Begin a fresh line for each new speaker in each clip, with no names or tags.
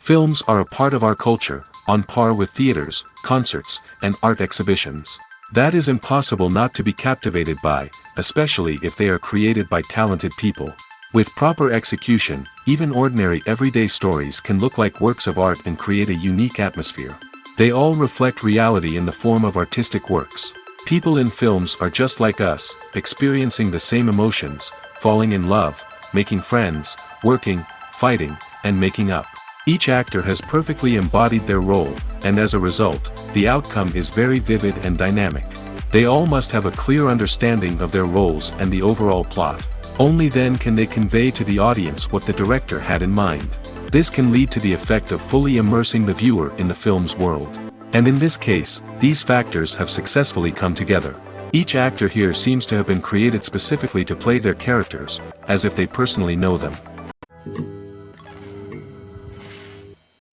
Films are a part of our culture, on par with theaters, concerts, and art exhibitions. That is impossible not to be captivated by, especially if they are created by talented people. With proper execution, even ordinary everyday stories can look like works of art and create a unique atmosphere. They all reflect reality in the form of artistic works. People in films are just like us, experiencing the same emotions, falling in love, making friends, working, fighting, and making up. Each actor has perfectly embodied their role, and as a result, the outcome is very vivid and dynamic. They all must have a clear understanding of their roles and the overall plot. Only then can they convey to the audience what the director had in mind. This can lead to the effect of fully immersing the viewer in the film's world. And in this case, these factors have successfully come together. Each actor here seems to have been created specifically to play their characters, as if they personally know them.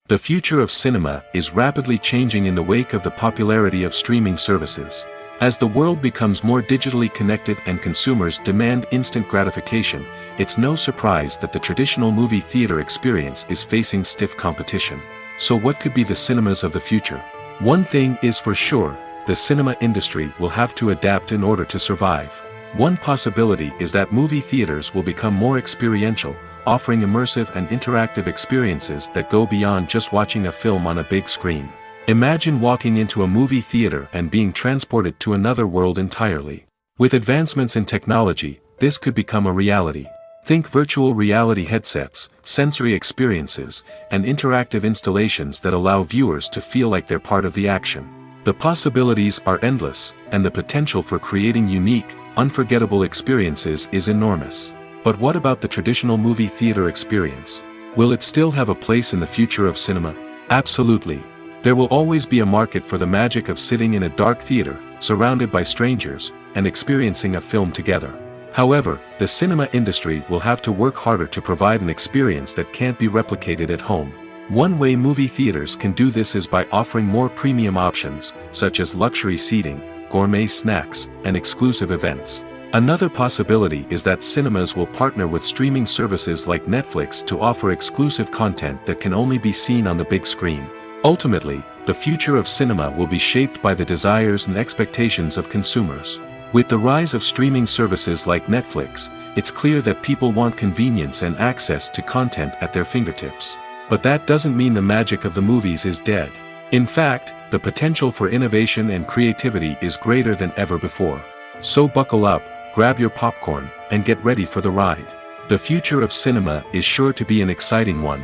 The future of cinema is rapidly changing in the wake of the popularity of streaming services. As the world becomes more digitally connected and consumers demand instant gratification, it's no surprise that the traditional movie theater experience is facing stiff competition. So what could be the cinemas of the future? One thing is for sure, the cinema industry will have to adapt in order to survive. One possibility is that movie theaters will become more experiential, offering immersive and interactive experiences that go beyond just watching a film on a big screen. Imagine walking into a movie theater and being transported to another world entirely. With advancements in technology, this could become a reality. Think virtual reality headsets, sensory experiences, and interactive installations that allow viewers to feel like they're part of the action. The possibilities are endless, and the potential for creating unique, unforgettable experiences is enormous. But what about the traditional movie theater experience? Will it still have a place in the future of cinema? Absolutely. There will always be a market for the magic of sitting in a dark theater, surrounded by strangers, and experiencing a film together. However, the cinema industry will have to work harder to provide an experience that can't be replicated at home. One way movie theaters can do this is by offering more premium options, such as luxury seating, gourmet snacks, and exclusive events. Another possibility is that cinemas will partner with streaming services like Netflix to offer exclusive content that can only be seen on the big screen. Ultimately, the future of cinema will be shaped by the desires and expectations of consumers. With the rise of streaming services like Netflix, it's clear that people want convenience and access to content at their fingertips. But that doesn't mean the magic of the movies is dead. In fact, the potential for innovation and creativity is greater than ever before. So buckle up, grab your popcorn, and get ready for the ride. The future of cinema is sure to be an exciting one.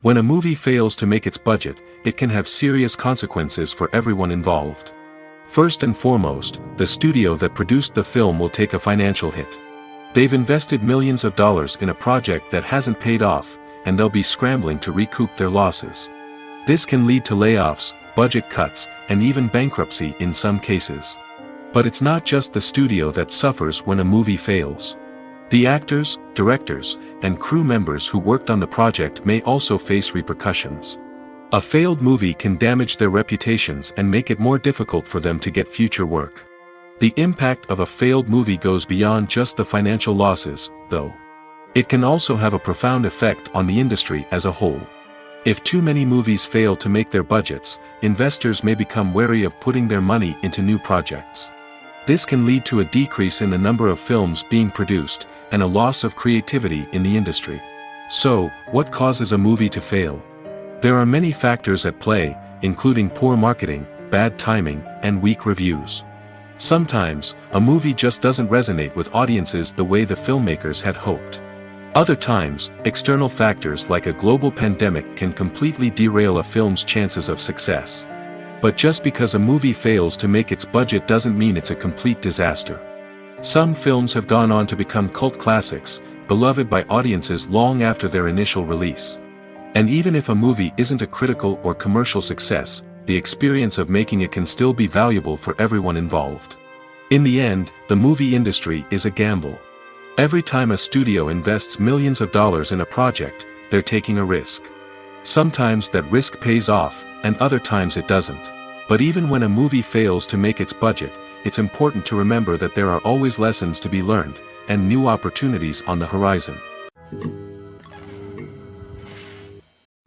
When a movie fails to make its budget, it can have serious consequences for everyone involved. First and foremost, the studio that produced the film will take a financial hit. They've invested millions of dollars in a project that hasn't paid off, and they'll be scrambling to recoup their losses. This can lead to layoffs, budget cuts, and even bankruptcy in some cases. But it's not just the studio that suffers when a movie fails. The actors, directors, and crew members who worked on the project may also face repercussions. A failed movie can damage their reputations and make it more difficult for them to get future work. The impact of a failed movie goes beyond just the financial losses, though. It can also have a profound effect on the industry as a whole. If too many movies fail to make their budgets, investors may become wary of putting their money into new projects. This can lead to a decrease in the number of films being produced, and a loss of creativity in the industry. So, what causes a movie to fail? There are many factors at play, including poor marketing, bad timing, and weak reviews. Sometimes, a movie just doesn't resonate with audiences the way the filmmakers had hoped. Other times, external factors like a global pandemic can completely derail a film's chances of success. But just because a movie fails to make its budget doesn't mean it's a complete disaster. Some films have gone on to become cult classics, beloved by audiences long after their initial release. And even if a movie isn't a critical or commercial success, the experience of making it can still be valuable for everyone involved. In the end, the movie industry is a gamble. Every time a studio invests millions of dollars in a project, they're taking a risk. Sometimes that risk pays off, and other times it doesn't. But even when a movie fails to make its budget, it's important to remember that there are always lessons to be learned, and new opportunities on the horizon.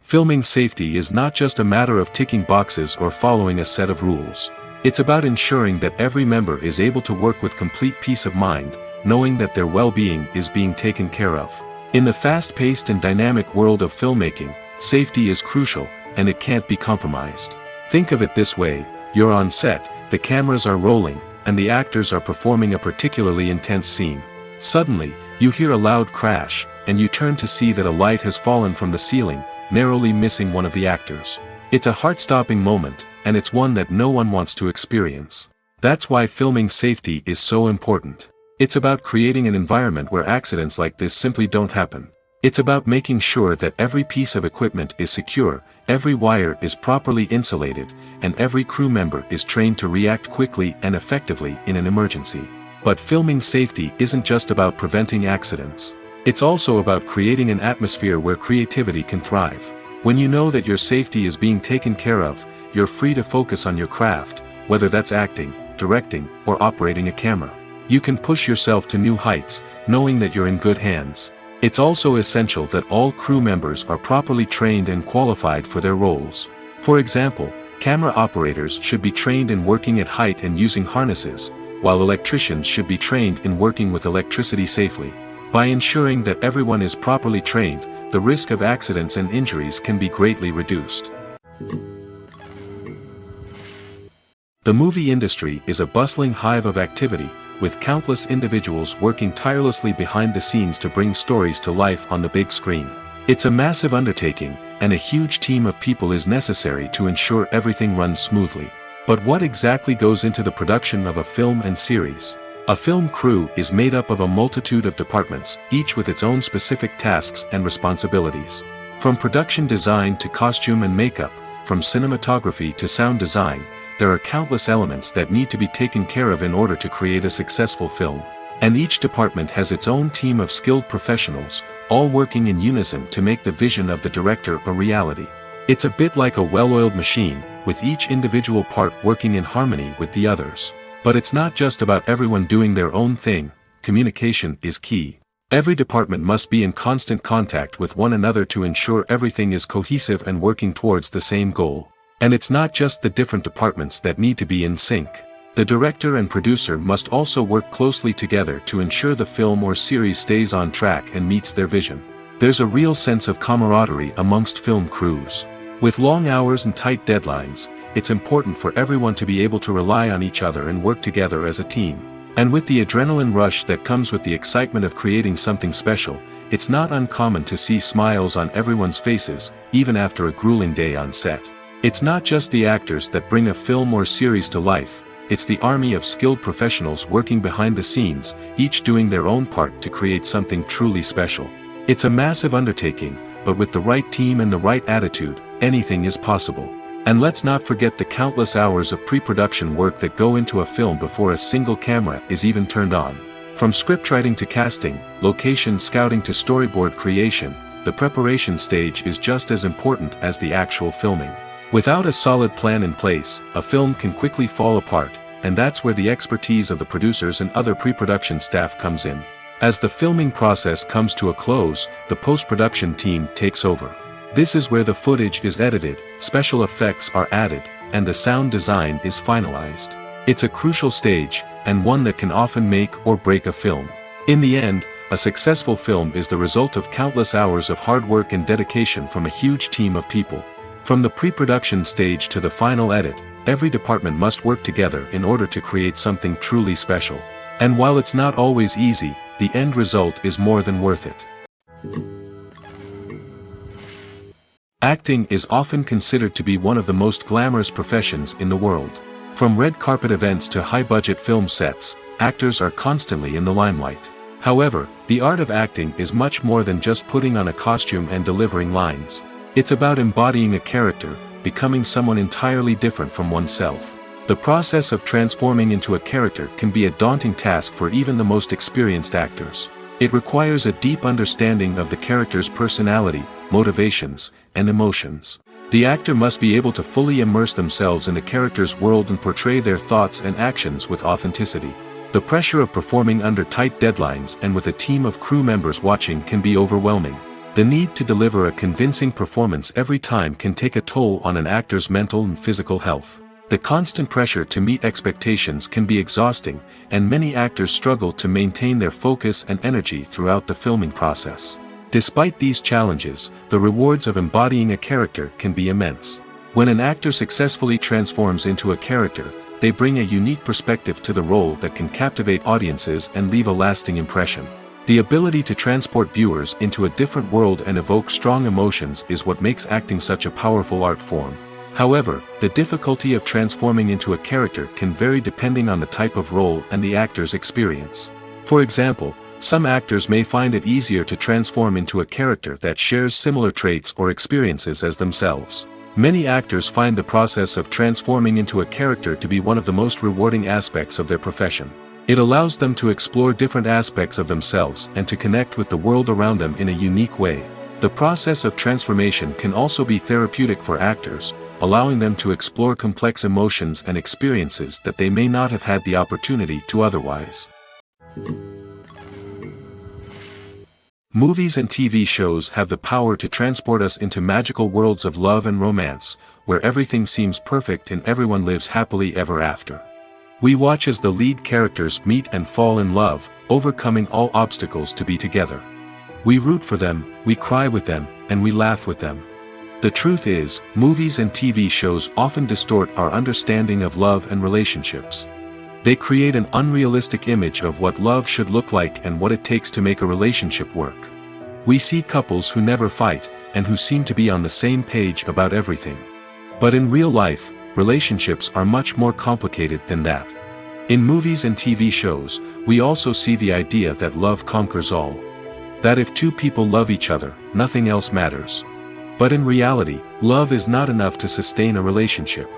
Filming safety is not just a matter of ticking boxes or following a set of rules. It's about ensuring that every member is able to work with complete peace of mind, knowing that their well-being is being taken care of. In the fast-paced and dynamic world of filmmaking, safety is crucial, and it can't be compromised. Think of it this way: you're on set, the cameras are rolling, and the actors are performing a particularly intense scene. Suddenly, you hear a loud crash, and you turn to see that a light has fallen from the ceiling, narrowly missing one of the actors. It's a heart-stopping moment, and it's one that no one wants to experience. That's why filming safety is so important. It's about creating an environment where accidents like this simply don't happen. It's about making sure that every piece of equipment is secure, every wire is properly insulated, and every crew member is trained to react quickly and effectively in an emergency. But filming safety isn't just about preventing accidents. It's also about creating an atmosphere where creativity can thrive. When you know that your safety is being taken care of, you're free to focus on your craft, whether that's acting, directing, or operating a camera. You can push yourself to new heights, knowing that you're in good hands. It's also essential that all crew members are properly trained and qualified for their roles. For example, camera operators should be trained in working at height and using harnesses, while electricians should be trained in working with electricity safely. By ensuring that everyone is properly trained, the risk of accidents and injuries can be greatly reduced. The movie industry is a bustling hive of activity, with countless individuals working tirelessly behind the scenes to bring stories to life on the big screen. It's a massive undertaking, and a huge team of people is necessary to ensure everything runs smoothly. But what exactly goes into the production of a film and series? A film crew is made up of a multitude of departments, each with its own specific tasks and responsibilities. From production design to costume and makeup, from cinematography to sound design, there are countless elements that need to be taken care of in order to create a successful film. And each department has its own team of skilled professionals, all working in unison to make the vision of the director a reality. It's a bit like a well-oiled machine, with each individual part working in harmony with the others. But it's not just about everyone doing their own thing. Communication is key. Every department must be in constant contact with one another to ensure everything is cohesive and working towards the same goal. And it's not just the different departments that need to be in sync. The director and producer must also work closely together to ensure the film or series stays on track and meets their vision. There's a real sense of camaraderie amongst film crews. With long hours and tight deadlines, it's important for everyone to be able to rely on each other and work together as a team. And with the adrenaline rush that comes with the excitement of creating something special, it's not uncommon to see smiles on everyone's faces, even after a grueling day on set. It's not just the actors that bring a film or series to life, it's the army of skilled professionals working behind the scenes, each doing their own part to create something truly special. It's a massive undertaking, but with the right team and the right attitude, anything is possible. And let's not forget the countless hours of pre-production work that go into a film before a single camera is even turned on. From scriptwriting to casting, location scouting to storyboard creation, the preparation stage is just as important as the actual filming. Without a solid plan in place, a film can quickly fall apart, and that's where the expertise of the producers and other pre-production staff comes in. As the filming process comes to a close, the post-production team takes over. This is where the footage is edited, special effects are added, and the sound design is finalized. It's a crucial stage, and one that can often make or break a film. In the end, a successful film is the result of countless hours of hard work and dedication from a huge team of people. From the pre-production stage to the final edit, every department must work together in order to create something truly special. And while it's not always easy, the end result is more than worth it. Acting is often considered to be one of the most glamorous professions in the world. From red carpet events to high-budget film sets, actors are constantly in the limelight. However, the art of acting is much more than just putting on a costume and delivering lines. It's about embodying a character, becoming someone entirely different from oneself. The process of transforming into a character can be a daunting task for even the most experienced actors. It requires a deep understanding of the character's personality, motivations, and emotions. The actor must be able to fully immerse themselves in the character's world and portray their thoughts and actions with authenticity. The pressure of performing under tight deadlines and with a team of crew members watching can be overwhelming. The need to deliver a convincing performance every time can take a toll on an actor's mental and physical health. The constant pressure to meet expectations can be exhausting, and many actors struggle to maintain their focus and energy throughout the filming process. Despite these challenges, the rewards of embodying a character can be immense. When an actor successfully transforms into a character, they bring a unique perspective to the role that can captivate audiences and leave a lasting impression. The ability to transport viewers into a different world and evoke strong emotions is what makes acting such a powerful art form. However, the difficulty of transforming into a character can vary depending on the type of role and the actor's experience. For example, some actors may find it easier to transform into a character that shares similar traits or experiences as themselves. Many actors find the process of transforming into a character to be one of the most rewarding aspects of their profession. It allows them to explore different aspects of themselves and to connect with the world around them in a unique way. The process of transformation can also be therapeutic for actors, allowing them to explore complex emotions and experiences that they may not have had the opportunity to otherwise. Movies and TV shows have the power to transport us into magical worlds of love and romance, where everything seems perfect and everyone lives happily ever after. We watch as the lead characters meet and fall in love, overcoming all obstacles to be together. We root for them, we cry with them, and we laugh with them. The truth is, movies and TV shows often distort our understanding of love and relationships. They create an unrealistic image of what love should look like and what it takes to make a relationship work. We see couples who never fight, and who seem to be on the same page about everything. But in real life, relationships are much more complicated than that. In movies and TV shows, we also see the idea that love conquers all. That if two people love each other, nothing else matters. But in reality, love is not enough to sustain a relationship.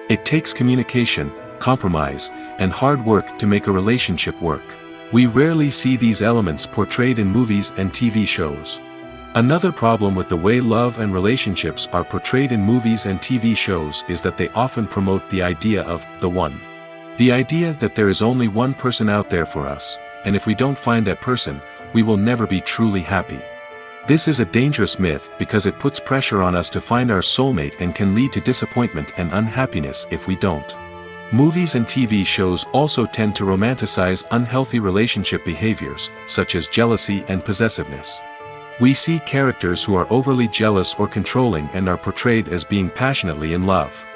It takes communication, compromise, and hard work to make a relationship work. We rarely see these elements portrayed in movies and TV shows. Another problem with the way love and relationships are portrayed in movies and TV shows is that they often promote the idea of the one. The idea that there is only one person out there for us, and if we don't find that person, we will never be truly happy. This is a dangerous myth because it puts pressure on us to find our soulmate and can lead to disappointment and unhappiness if we don't. Movies and TV shows also tend to romanticize unhealthy relationship behaviors, such as jealousy and possessiveness. We see characters who are overly jealous or controlling and are portrayed as being passionately in love.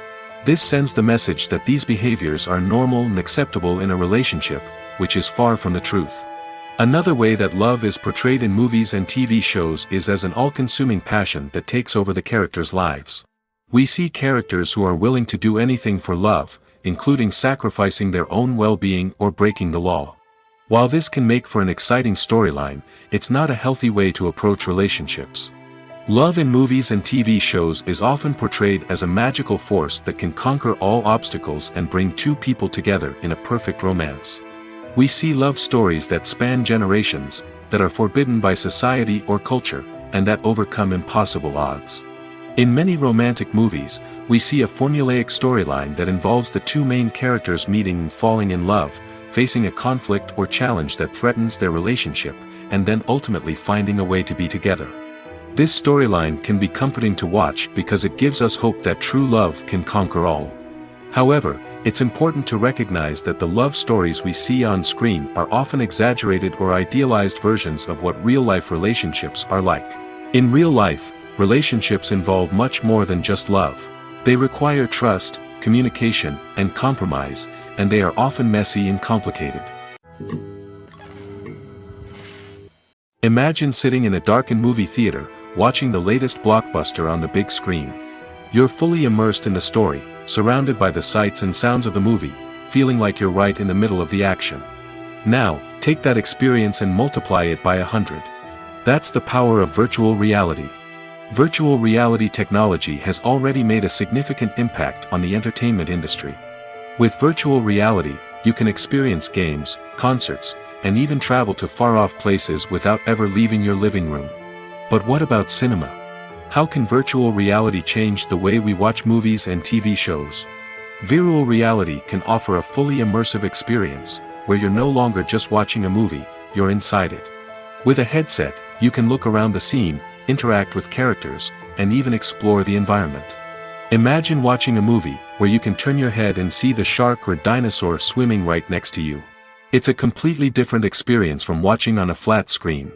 This sends the message that these behaviors are normal and acceptable in a relationship, which is far from the truth. Another way that love is portrayed in movies and TV shows is as an all-consuming passion that takes over the characters' lives. We see characters who are willing to do anything for love, including sacrificing their own well-being or breaking the law. While this can make for an exciting storyline, it's not a healthy way to approach relationships. Love in movies and TV shows is often portrayed as a magical force that can conquer all obstacles and bring two people together in a perfect romance. We see love stories that span generations, that are forbidden by society or culture, and that overcome impossible odds. In many romantic movies, we see a formulaic storyline that involves the two main characters meeting and falling in love, facing a conflict or challenge that threatens their relationship, and then ultimately finding a way to be together. This storyline can be comforting to watch because it gives us hope that true love can conquer all. However, it's important to recognize that the love stories we see on screen are often exaggerated or idealized versions of what real-life relationships are like. In real life, relationships involve much more than just love. They require trust, communication, and compromise, and they are often messy and complicated. Imagine sitting in a darkened movie theater, watching the latest blockbuster on the big screen. You're fully immersed in the story, surrounded by the sights and sounds of the movie, feeling like you're right in the middle of the action. Now, take that experience and multiply it by 100. That's the power of virtual reality. Virtual reality technology has already made a significant impact on the entertainment industry. With virtual reality, you can experience games, concerts, and even travel to far-off places without ever leaving your living room. But what about cinema? How can virtual reality change the way we watch movies and TV shows? Virtual reality can offer a fully immersive experience, where you're no longer just watching a movie, you're inside it. With a headset, you can look around the scene, interact with characters, and even explore the environment. Imagine watching a movie where you can turn your head and see the shark or dinosaur swimming right next to you. It's a completely different experience from watching on a flat screen.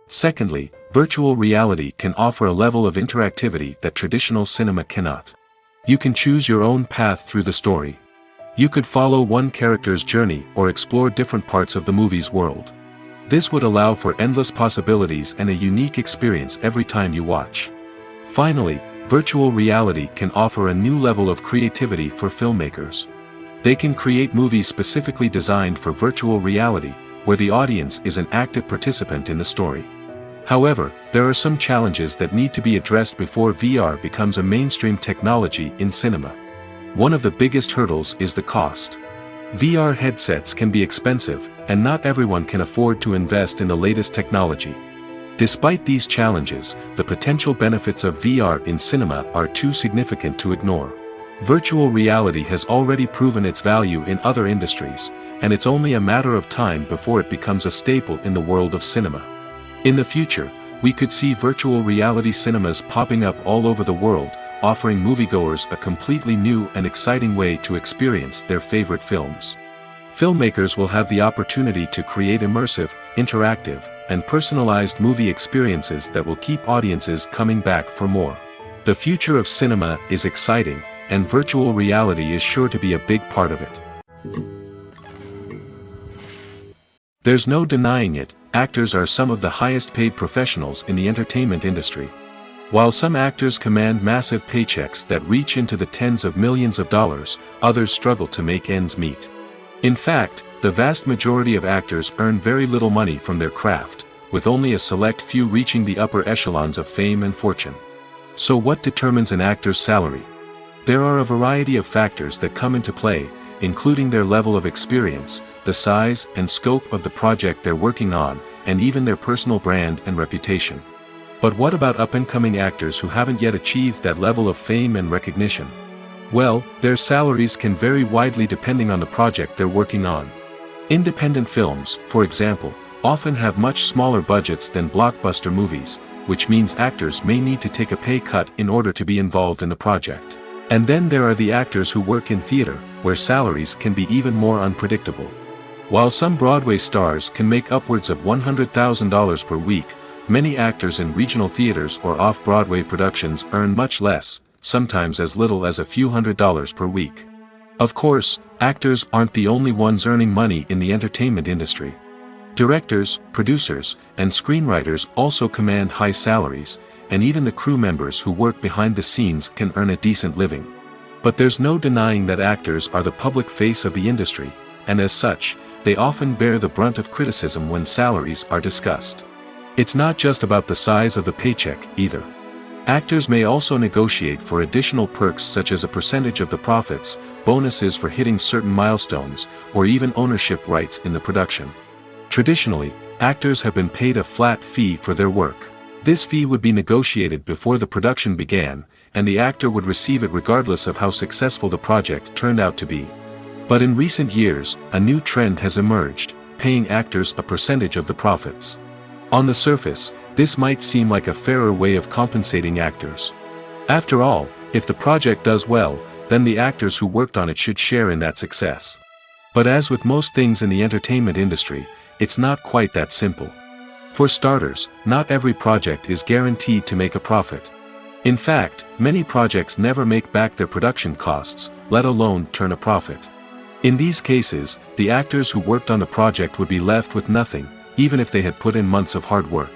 Secondly, virtual reality can offer a level of interactivity that traditional cinema cannot. You can choose your own path through the story. You could follow one character's journey or explore different parts of the movie's world. This would allow for endless possibilities and a unique experience every time you watch. Finally, virtual reality can offer a new level of creativity for filmmakers. They can create movies specifically designed for virtual reality, where the audience is an active participant in the story. However, there are some challenges that need to be addressed before VR becomes a mainstream technology in cinema. One of the biggest hurdles is the cost. VR headsets can be expensive, and not everyone can afford to invest in the latest technology. Despite these challenges, the potential benefits of VR in cinema are too significant to ignore. Virtual reality has already proven its value in other industries, and it's only a matter of time before it becomes a staple in the world of cinema. In the future, we could see virtual reality cinemas popping up all over the world, offering moviegoers a completely new and exciting way to experience their favorite films. Filmmakers will have the opportunity to create immersive, interactive, and personalized movie experiences that will keep audiences coming back for more. The future of cinema is exciting, and virtual reality is sure to be a big part of it. There's no denying it, actors are some of the highest paid professionals in the entertainment industry. While some actors command massive paychecks that reach into the tens of millions of dollars, others struggle to make ends meet. In fact, the vast majority of actors earn very little money from their craft, with only a select few reaching the upper echelons of fame and fortune. So what determines an actor's salary? There are a variety of factors that come into play, including their level of experience, the size and scope of the project they're working on, and even their personal brand and reputation. But what about up-and-coming actors who haven't yet achieved that level of fame and recognition? Well, their salaries can vary widely depending on the project they're working on. Independent films, for example, often have much smaller budgets than blockbuster movies, which means actors may need to take a pay cut in order to be involved in the project. And then there are the actors who work in theater, where salaries can be even more unpredictable. While some Broadway stars can make upwards of $100,000 per week, many actors in regional theaters or off-Broadway productions earn much less, sometimes as little as a few $100s per week. Of course, actors aren't the only ones earning money in the entertainment industry. Directors, producers, and screenwriters also command high salaries, and even the crew members who work behind the scenes can earn a decent living. But there's no denying that actors are the public face of the industry, and as such, they often bear the brunt of criticism when salaries are discussed. It's not just about the size of the paycheck, either. Actors may also negotiate for additional perks such as a percentage of the profits, bonuses for hitting certain milestones, or even ownership rights in the production. Traditionally, actors have been paid a flat fee for their work. This fee would be negotiated before the production began, and the actor would receive it regardless of how successful the project turned out to be. But in recent years, a new trend has emerged, paying actors a percentage of the profits. On the surface, this might seem like a fairer way of compensating actors. After all, if the project does well, then the actors who worked on it should share in that success. But as with most things in the entertainment industry, it's not quite that simple. For starters, not every project is guaranteed to make a profit. In fact, many projects never make back their production costs, let alone turn a profit. In these cases, the actors who worked on the project would be left with nothing, even if they had put in months of hard work.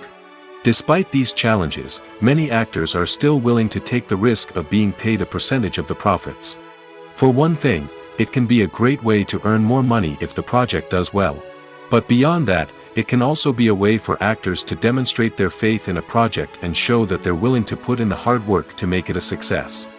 Despite these challenges, many actors are still willing to take the risk of being paid a percentage of the profits. For one thing, it can be a great way to earn more money if the project does well. But beyond that, it can also be a way for actors to demonstrate their faith in a project and show that they're willing to put in the hard work to make it a success.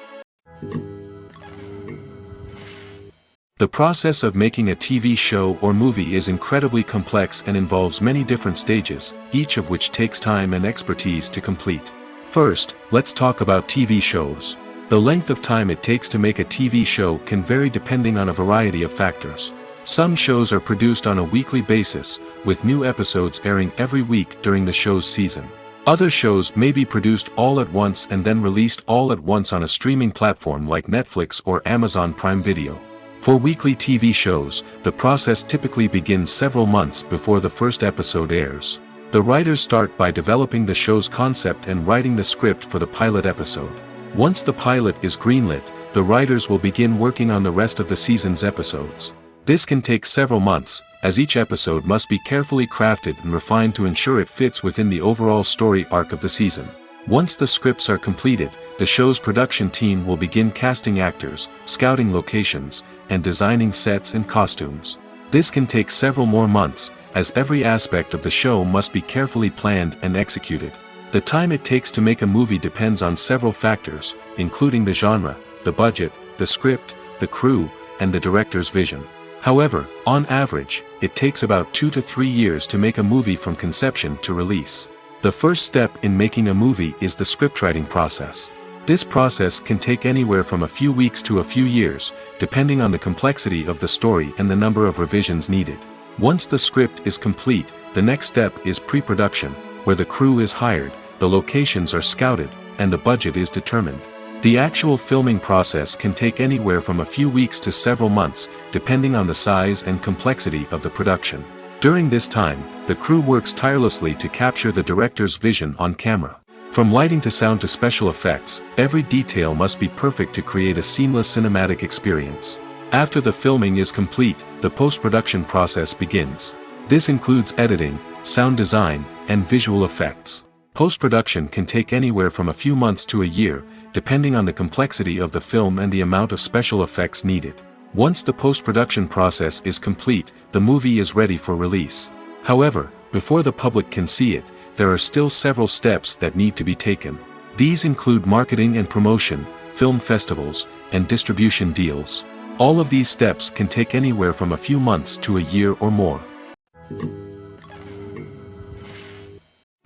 The process of making a TV show or movie is incredibly complex and involves many different stages, each of which takes time and expertise to complete. First, let's talk about TV shows. The length of time it takes to make a TV show can vary depending on a variety of factors. Some shows are produced on a weekly basis, with new episodes airing every week during the show's season. Other shows may be produced all at once and then released all at once on a streaming platform like Netflix or Amazon Prime Video. For weekly TV shows, the process typically begins several months before the first episode airs. The writers start by developing the show's concept and writing the script for the pilot episode. Once the pilot is greenlit, the writers will begin working on the rest of the season's episodes. This can take several months, as each episode must be carefully crafted and refined to ensure it fits within the overall story arc of the season. Once the scripts are completed, the show's production team will begin casting actors, scouting locations, and designing sets and costumes. This can take several more months, as every aspect of the show must be carefully planned and executed. The time it takes to make a movie depends on several factors, including the genre, the budget, the script, the crew, and the director's vision. However, on average, it takes about 2 to 3 years to make a movie from conception to release. The first step in making a movie is the scriptwriting process. This process can take anywhere from a few weeks to a few years, depending on the complexity of the story and the number of revisions needed. Once the script is complete, the next step is pre-production, where the crew is hired, the locations are scouted, and the budget is determined. The actual filming process can take anywhere from a few weeks to several months, depending on the size and complexity of the production. During this time, the crew works tirelessly to capture the director's vision on camera. From lighting to sound to special effects, every detail must be perfect to create a seamless cinematic experience. After the filming is complete, the post-production process begins. This includes editing, sound design, and visual effects. Post-production can take anywhere from a few months to a year, depending on the complexity of the film and the amount of special effects needed. Once the post-production process is complete, the movie is ready for release. However, before the public can see it, there are still several steps that need to be taken. These include marketing and promotion, film festivals, and distribution deals. All of these steps can take anywhere from a few months to a year or more.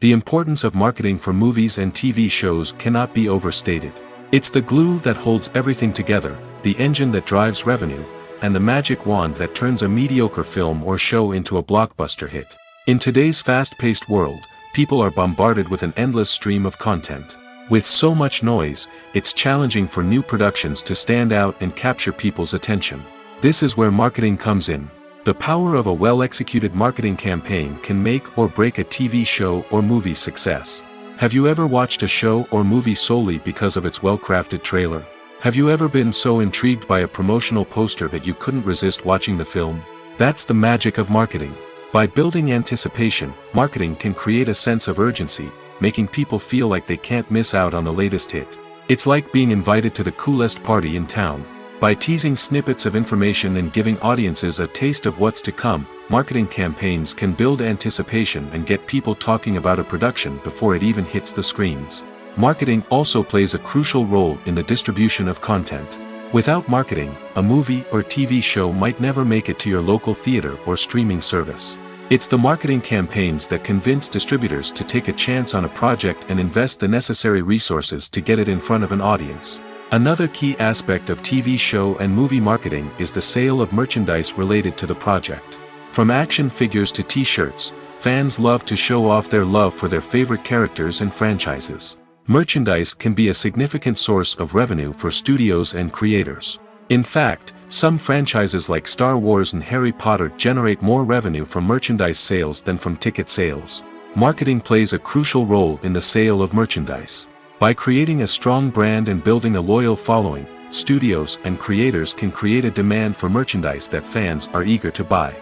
The importance of marketing for movies and TV shows cannot be overstated. It's the glue that holds everything together, the engine that drives revenue, and the magic wand that turns a mediocre film or show into a blockbuster hit. In today's fast-paced world, people are bombarded with an endless stream of content. With so much noise, it's challenging for new productions to stand out and capture people's attention. This is where marketing comes in. The power of a well-executed marketing campaign can make or break a TV show or movie's success. Have you ever watched a show or movie solely because of its well-crafted trailer? Have you ever been so intrigued by a promotional poster that you couldn't resist watching the film? That's the magic of marketing. By building anticipation, marketing can create a sense of urgency, making people feel like they can't miss out on the latest hit. It's like being invited to the coolest party in town. By teasing snippets of information and giving audiences a taste of what's to come, marketing campaigns can build anticipation and get people talking about a production before it even hits the screens. Marketing also plays a crucial role in the distribution of content. Without marketing, a movie or TV show might never make it to your local theater or streaming service. It's the marketing campaigns that convince distributors to take a chance on a project and invest the necessary resources to get it in front of an audience. Another key aspect of TV show and movie marketing is the sale of merchandise related to the project. From action figures to t-shirts, fans love to show off their love for their favorite characters and franchises. Merchandise can be a significant source of revenue for studios and creators. In fact, some franchises like Star Wars and Harry Potter generate more revenue from merchandise sales than from ticket sales. Marketing plays a crucial role in the sale of merchandise. By creating a strong brand and building a loyal following, studios and creators can create a demand for merchandise that fans are eager to buy.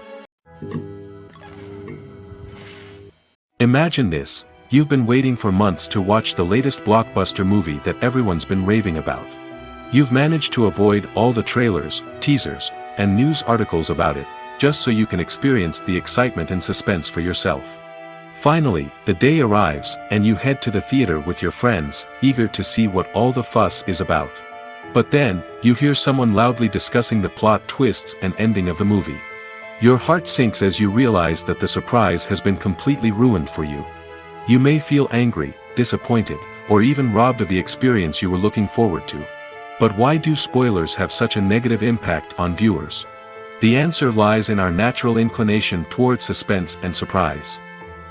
Imagine this. You've been waiting for months to watch the latest blockbuster movie that everyone's been raving about. You've managed to avoid all the trailers, teasers, and news articles about it, just so you can experience the excitement and suspense for yourself. Finally, the day arrives, and you head to the theater with your friends, eager to see what all the fuss is about. But then, you hear someone loudly discussing the plot twists and ending of the movie. Your heart sinks as you realize that the surprise has been completely ruined for you. You may feel angry, disappointed, or even robbed of the experience you were looking forward to. But why do spoilers have such a negative impact on viewers? The answer lies in our natural inclination toward suspense and surprise.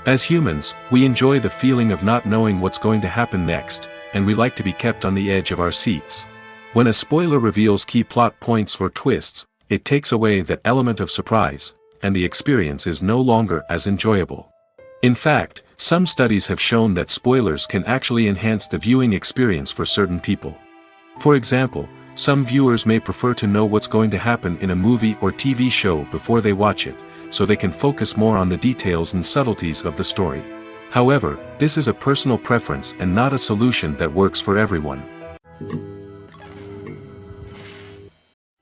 As humans, we enjoy the feeling of not knowing what's going to happen next, and we like to be kept on the edge of our seats. When a spoiler reveals key plot points or twists, it takes away that element of surprise, and the experience is no longer as enjoyable. In fact, some studies have shown that spoilers can actually enhance the viewing experience for certain people. For example, some viewers may prefer to know what's going to happen in a movie or TV show before they watch it, so they can focus more on the details and subtleties of the story. However, this is a personal preference and not a solution that works for everyone.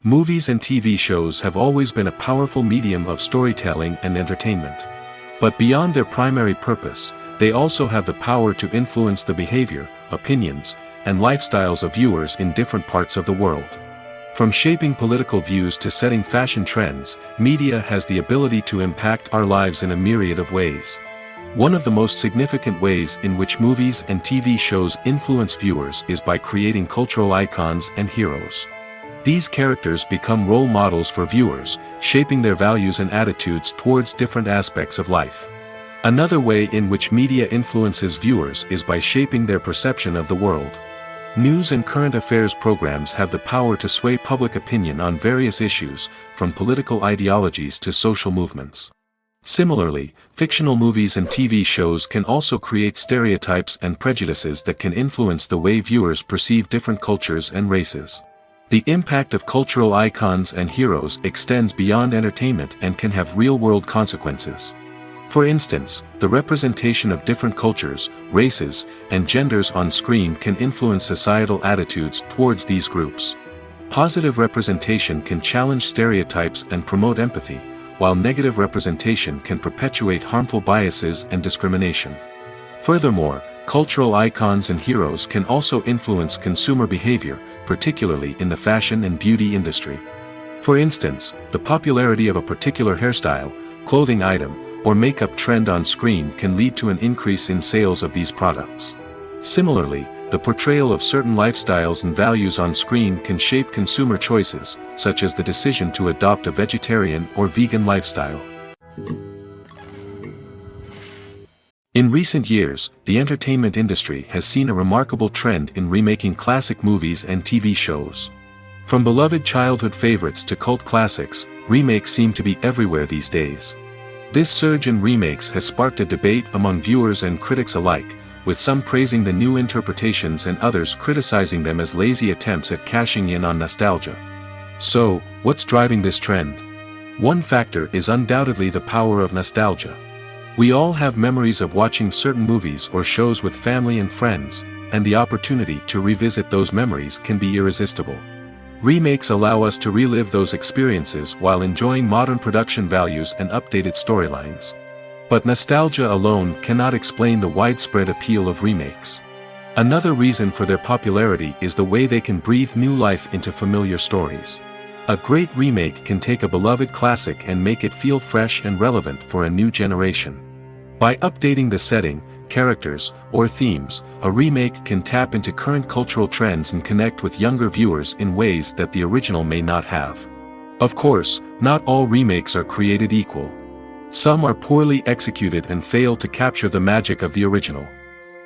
Movies and TV shows have always been a powerful medium of storytelling and entertainment. But beyond their primary purpose, they also have the power to influence the behavior, opinions, and lifestyles of viewers in different parts of the world. From shaping political views to setting fashion trends, media has the ability to impact our lives in a myriad of ways. One of the most significant ways in which movies and TV shows influence viewers is by creating cultural icons and heroes. These characters become role models for viewers, shaping their values and attitudes towards different aspects of life. Another way in which media influences viewers is by shaping their perception of the world. News and current affairs programs have the power to sway public opinion on various issues, from political ideologies to social movements. Similarly, fictional movies and TV shows can also create stereotypes and prejudices that can influence the way viewers perceive different cultures and races. The impact of cultural icons and heroes extends beyond entertainment and can have real-world consequences. For instance, the representation of different cultures, races, and genders on screen can influence societal attitudes towards these groups. Positive representation can challenge stereotypes and promote empathy, while negative representation can perpetuate harmful biases and discrimination. Furthermore, cultural icons and heroes can also influence consumer behavior, particularly in the fashion and beauty industry. For instance, the popularity of a particular hairstyle, clothing item, or makeup trend on screen can lead to an increase in sales of these products. Similarly, the portrayal of certain lifestyles and values on screen can shape consumer choices, such as the decision to adopt a vegetarian or vegan lifestyle. In recent years, the entertainment industry has seen a remarkable trend in remaking classic movies and TV shows. From beloved childhood favorites to cult classics, remakes seem to be everywhere these days. This surge in remakes has sparked a debate among viewers and critics alike, with some praising the new interpretations and others criticizing them as lazy attempts at cashing in on nostalgia. So, what's driving this trend? One factor is undoubtedly the power of nostalgia. We all have memories of watching certain movies or shows with family and friends, and the opportunity to revisit those memories can be irresistible. Remakes allow us to relive those experiences while enjoying modern production values and updated storylines. But nostalgia alone cannot explain the widespread appeal of remakes. Another reason for their popularity is the way they can breathe new life into familiar stories. A great remake can take a beloved classic and make it feel fresh and relevant for a new generation. By updating the setting, characters, or themes, a remake can tap into current cultural trends and connect with younger viewers in ways that the original may not have. Of course, not all remakes are created equal. Some are poorly executed and fail to capture the magic of the original.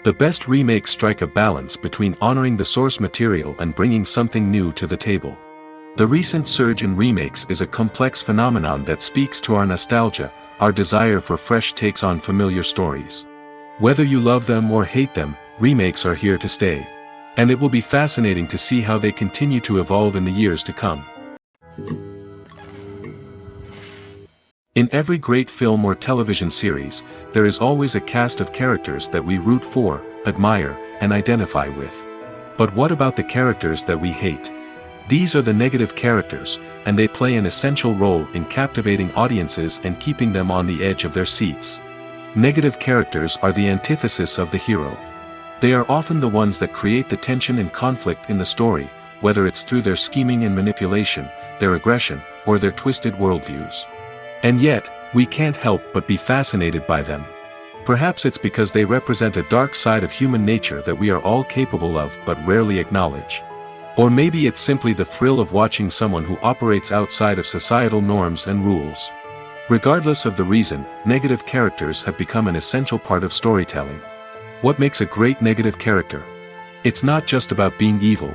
The best remakes strike a balance between honoring the source material and bringing something new to the table. The recent surge in remakes is a complex phenomenon that speaks to our nostalgia, our desire for fresh takes on familiar stories. Whether you love them or hate them, remakes are here to stay. And it will be fascinating to see how they continue to evolve in the years to come. In every great film or television series, there is always a cast of characters that we root for, admire, and identify with. But what about the characters that we hate? These are the negative characters, and they play an essential role in captivating audiences and keeping them on the edge of their seats. Negative characters are the antithesis of the hero. They are often the ones that create the tension and conflict in the story, whether it's through their scheming and manipulation, their aggression, or their twisted worldviews. And yet, we can't help but be fascinated by them. Perhaps it's because they represent a dark side of human nature that we are all capable of but rarely acknowledge. Or maybe it's simply the thrill of watching someone who operates outside of societal norms and rules. Regardless of the reason, negative characters have become an essential part of storytelling. What makes a great negative character? It's not just about being evil.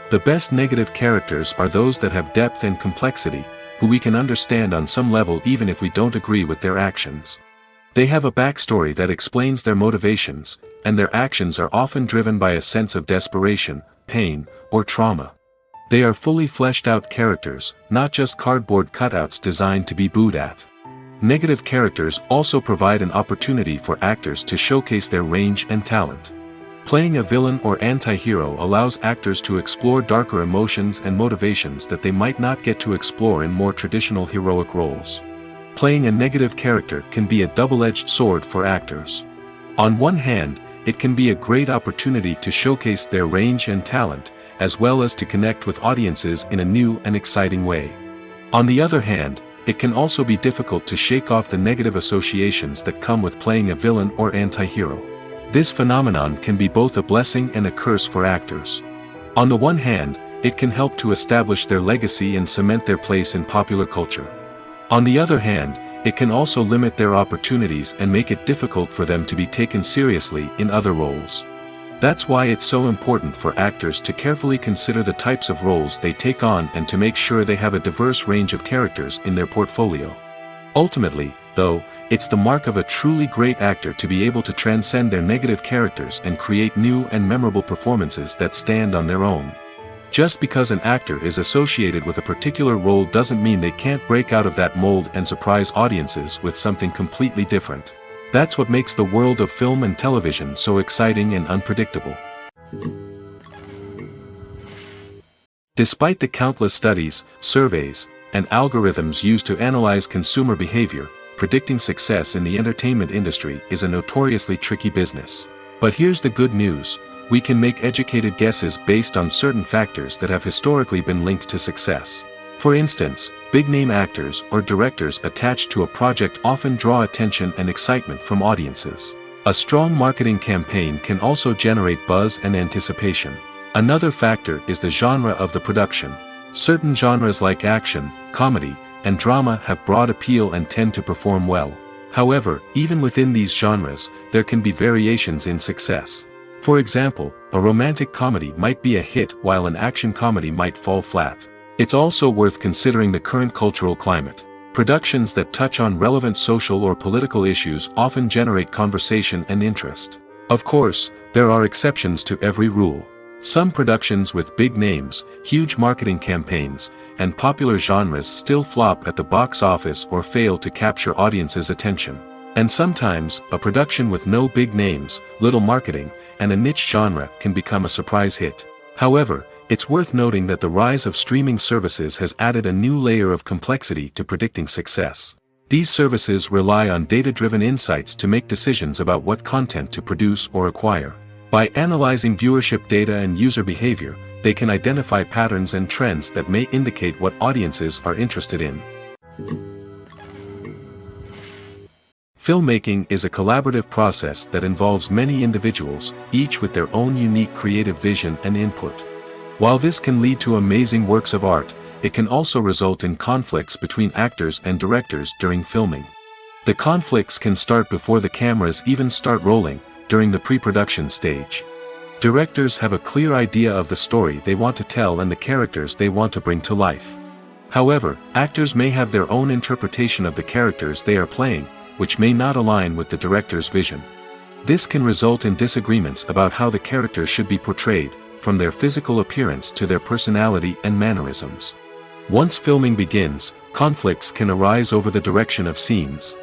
The best negative characters are those that have depth and complexity, who we can understand on some level even if we don't agree with their actions. They have a backstory that explains their motivations, and their actions are often driven by a sense of desperation, pain, or trauma. They are fully fleshed out characters, not just cardboard cutouts designed to be booed at. Negative characters also provide an opportunity for actors to showcase their range and talent. Playing a villain or anti-hero allows actors to explore darker emotions and motivations that they might not get to explore in more traditional heroic roles. Playing a negative character can be a double-edged sword for actors. On one hand, it can be a great opportunity to showcase their range and talent, as well as to connect with audiences in a new and exciting way. On the other hand, it can also be difficult to shake off the negative associations that come with playing a villain or anti-hero. This phenomenon can be both a blessing and a curse for actors. On the one hand, it can help to establish their legacy and cement their place in popular culture. On the other hand, it can also limit their opportunities and make it difficult for them to be taken seriously in other roles. That's why it's so important for actors to carefully consider the types of roles they take on and to make sure they have a diverse range of characters in their portfolio. Ultimately, though, it's the mark of a truly great actor to be able to transcend their negative characters and create new and memorable performances that stand on their own. Just because an actor is associated with a particular role doesn't mean they can't break out of that mold and surprise audiences with something completely different. That's what makes the world of film and television so exciting and unpredictable. Despite the countless studies, surveys, and algorithms used to analyze consumer behavior, predicting success in the entertainment industry is a notoriously tricky business. But here's the good news: we can make educated guesses based on certain factors that have historically been linked to success. For instance, big-name actors or directors attached to a project often draw attention and excitement from audiences. A strong marketing campaign can also generate buzz and anticipation. Another factor is the genre of the production. Certain genres like action, comedy, and drama have broad appeal and tend to perform well. However, even within these genres, there can be variations in success. For example, a romantic comedy might be a hit while an action comedy might fall flat. It's also worth considering the current cultural climate. Productions that touch on relevant social or political issues often generate conversation and interest. Of course, there are exceptions to every rule. Some productions with big names, huge marketing campaigns, and popular genres still flop at the box office or fail to capture audiences' attention. And sometimes, a production with no big names, little marketing, and a niche genre can become a surprise hit. However, it's worth noting that the rise of streaming services has added a new layer of complexity to predicting success. These services rely on data-driven insights to make decisions about what content to produce or acquire. By analyzing viewership data and user behavior, they can identify patterns and trends that may indicate what audiences are interested in. Filmmaking is a collaborative process that involves many individuals, each with their own unique creative vision and input. While this can lead to amazing works of art, it can also result in conflicts between actors and directors during filming. The conflicts can start before the cameras even start rolling, during the pre-production stage. Directors have a clear idea of the story they want to tell and the characters they want to bring to life. However, actors may have their own interpretation of the characters they are playing, which may not align with the director's vision. This can result in disagreements about how the characters should be portrayed, from their physical appearance to their personality and mannerisms. Once filming begins, conflicts can arise over the direction of scenes.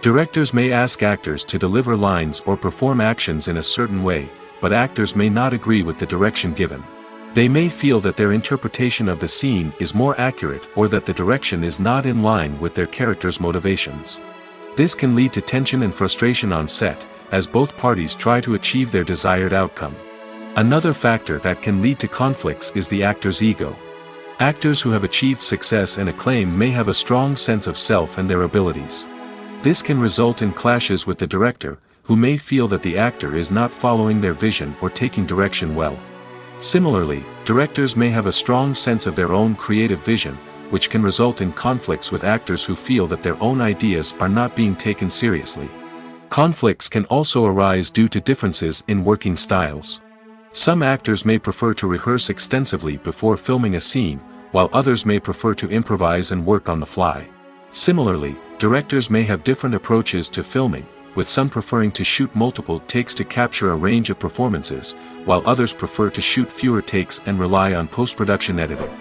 Directors may ask actors to deliver lines or perform actions in a certain way, but actors may not agree with the direction given. They may feel that their interpretation of the scene is more accurate or that the direction is not in line with their character's motivations. This can lead to tension and frustration on set, as both parties try to achieve their desired outcome. Another factor that can lead to conflicts is the actor's ego. Actors who have achieved success and acclaim may have a strong sense of self and their abilities. This can result in clashes with the director, who may feel that the actor is not following their vision or taking direction well. Similarly, directors may have a strong sense of their own creative vision, which can result in conflicts with actors who feel that their own ideas are not being taken seriously. Conflicts can also arise due to differences in working styles. Some actors may prefer to rehearse extensively before filming a scene, while others may prefer to improvise and work on the fly. Similarly, directors may have different approaches to filming, with some preferring to shoot multiple takes to capture a range of performances, while others prefer to shoot fewer takes and rely on post-production editing.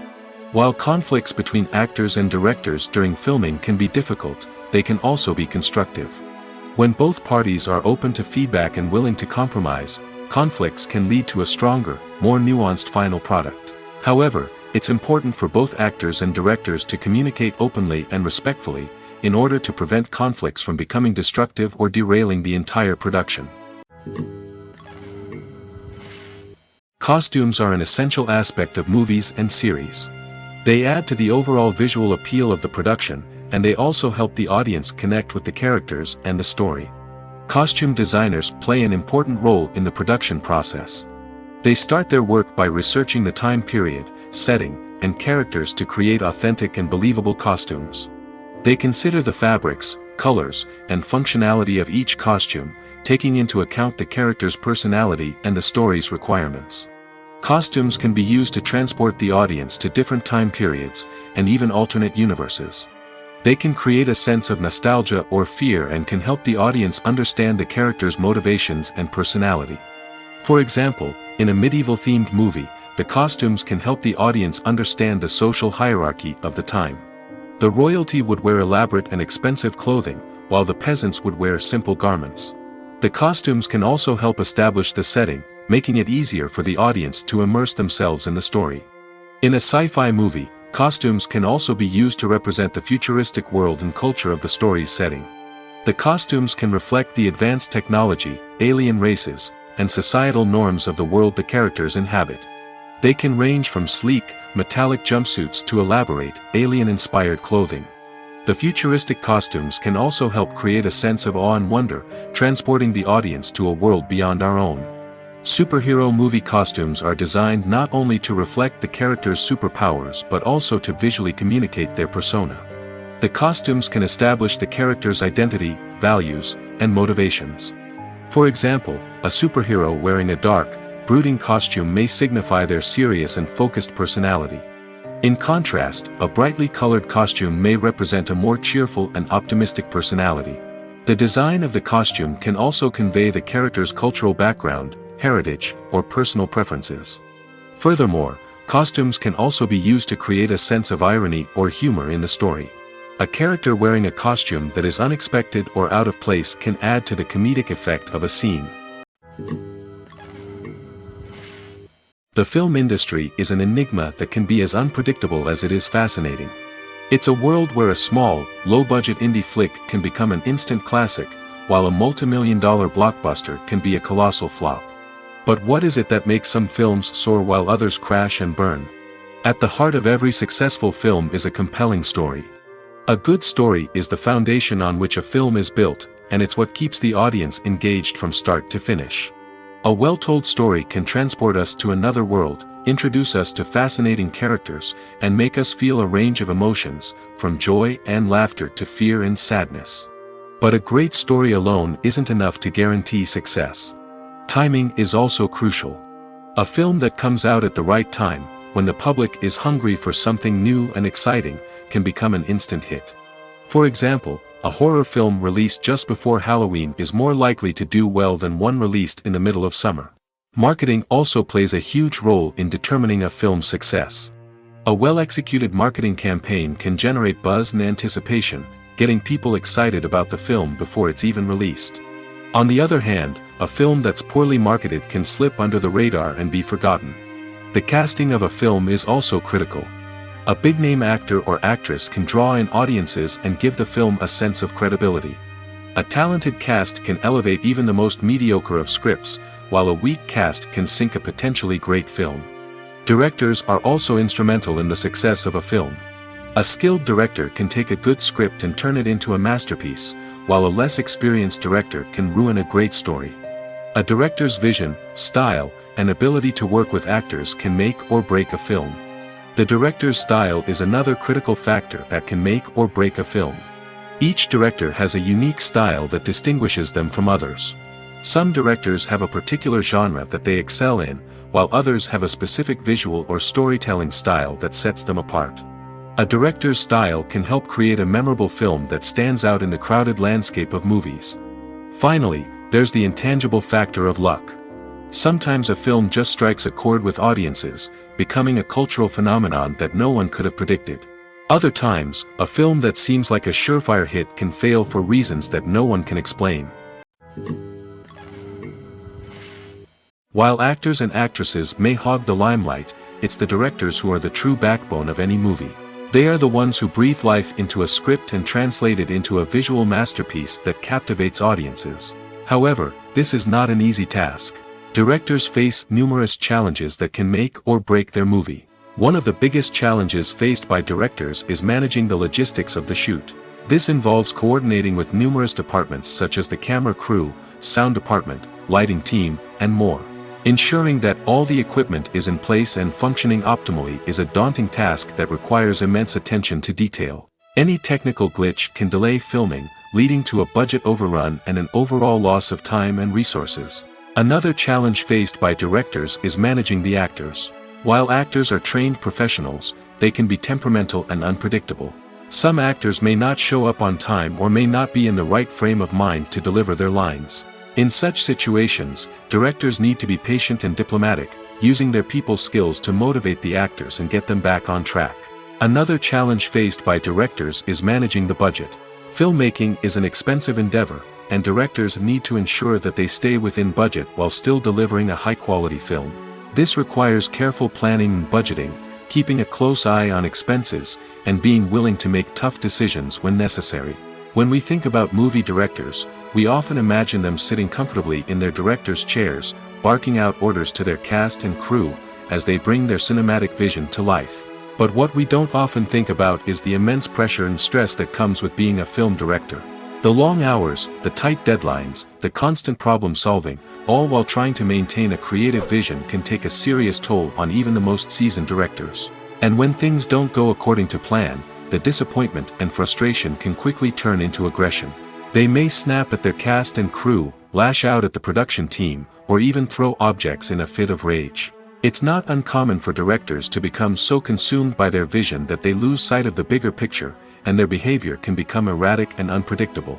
While conflicts between actors and directors during filming can be difficult, they can also be constructive. When both parties are open to feedback and willing to compromise, conflicts can lead to a stronger, more nuanced final product. However, it's important for both actors and directors to communicate openly and respectfully, in order to prevent conflicts from becoming destructive or derailing the entire production. Costumes are an essential aspect of movies and series. They add to the overall visual appeal of the production, and they also help the audience connect with the characters and the story. Costume designers play an important role in the production process. They start their work by researching the time period, setting, and characters to create authentic and believable costumes. They consider the fabrics, colors, and functionality of each costume, taking into account the character's personality and the story's requirements. Costumes can be used to transport the audience to different time periods, and even alternate universes. They can create a sense of nostalgia or fear and can help the audience understand the character's motivations and personality. For example, in a medieval-themed movie, the costumes can help the audience understand the social hierarchy of the time. The royalty would wear elaborate and expensive clothing, while the peasants would wear simple garments. The costumes can also help establish the setting, making it easier for the audience to immerse themselves in the story. In a sci-fi movie, costumes can also be used to represent the futuristic world and culture of the story's setting. The costumes can reflect the advanced technology, alien races, and societal norms of the world the characters inhabit. They can range from sleek, metallic jumpsuits to elaborate, alien-inspired clothing. The futuristic costumes can also help create a sense of awe and wonder, transporting the audience to a world beyond our own. Superhero movie costumes are designed not only to reflect the character's superpowers but also to visually communicate their persona. The costumes can establish the character's identity, values, and motivations. For example, a superhero wearing a dark, brooding costume may signify their serious and focused personality. In contrast, a brightly colored costume may represent a more cheerful and optimistic personality. The design of the costume can also convey the character's cultural background, heritage, or personal preferences. Furthermore, costumes can also be used to create a sense of irony or humor in the story. A character wearing a costume that is unexpected or out of place can add to the comedic effect of a scene. The film industry is an enigma that can be as unpredictable as it is fascinating. It's a world where a small, low-budget indie flick can become an instant classic, while a multi-million-dollar blockbuster can be a colossal flop. But what is it that makes some films soar while others crash and burn? At the heart of every successful film is a compelling story. A good story is the foundation on which a film is built, and it's what keeps the audience engaged from start to finish. A well-told story can transport us to another world, introduce us to fascinating characters, and make us feel a range of emotions, from joy and laughter to fear and sadness. But a great story alone isn't enough to guarantee success. Timing is also crucial. A film that comes out at the right time, when the public is hungry for something new and exciting, can become an instant hit. For example, a horror film released just before Halloween is more likely to do well than one released in the middle of summer. Marketing also plays a huge role in determining a film's success. A well-executed marketing campaign can generate buzz and anticipation, getting people excited about the film before it's even released. On the other hand, a film that's poorly marketed can slip under the radar and be forgotten. The casting of a film is also critical. A big-name actor or actress can draw in audiences and give the film a sense of credibility. A talented cast can elevate even the most mediocre of scripts, while a weak cast can sink a potentially great film. Directors are also instrumental in the success of a film. A skilled director can take a good script and turn it into a masterpiece, while a less experienced director can ruin a great story. A director's vision, style, and ability to work with actors can make or break a film. The director's style is another critical factor that can make or break a film. Each director has a unique style that distinguishes them from others. Some directors have a particular genre that they excel in, while others have a specific visual or storytelling style that sets them apart. A director's style can help create a memorable film that stands out in the crowded landscape of movies. Finally, there's the intangible factor of luck. Sometimes a film just strikes a chord with audiences, becoming a cultural phenomenon that no one could have predicted. Other times, a film that seems like a surefire hit can fail for reasons that no one can explain. While actors and actresses may hog the limelight, it's the directors who are the true backbone of any movie. They are the ones who breathe life into a script and translate it into a visual masterpiece that captivates audiences. However, this is not an easy task. Directors face numerous challenges that can make or break their movie. One of the biggest challenges faced by directors is managing the logistics of the shoot. This involves coordinating with numerous departments such as the camera crew, sound department, lighting team, and more. Ensuring that all the equipment is in place and functioning optimally is a daunting task that requires immense attention to detail. Any technical glitch can delay filming, leading to a budget overrun and an overall loss of time and resources. Another challenge faced by directors is managing the actors. While actors are trained professionals, they can be temperamental and unpredictable. Some actors may not show up on time or may not be in the right frame of mind to deliver their lines. In such situations, directors need to be patient and diplomatic, using their people skills to motivate the actors and get them back on track. Another challenge faced by directors is managing the budget. Filmmaking is an expensive endeavor, and directors need to ensure that they stay within budget while still delivering a high-quality film. This requires careful planning and budgeting, keeping a close eye on expenses, and being willing to make tough decisions when necessary. When we think about movie directors, we often imagine them sitting comfortably in their director's chairs, barking out orders to their cast and crew, as they bring their cinematic vision to life. But what we don't often think about is the immense pressure and stress that comes with being a film director. The long hours, the tight deadlines, the constant problem solving, all while trying to maintain a creative vision can take a serious toll on even the most seasoned directors. And when things don't go according to plan, the disappointment and frustration can quickly turn into aggression. They may snap at their cast and crew, lash out at the production team, or even throw objects in a fit of rage. It's not uncommon for directors to become so consumed by their vision that they lose sight of the bigger picture, and their behavior can become erratic and unpredictable.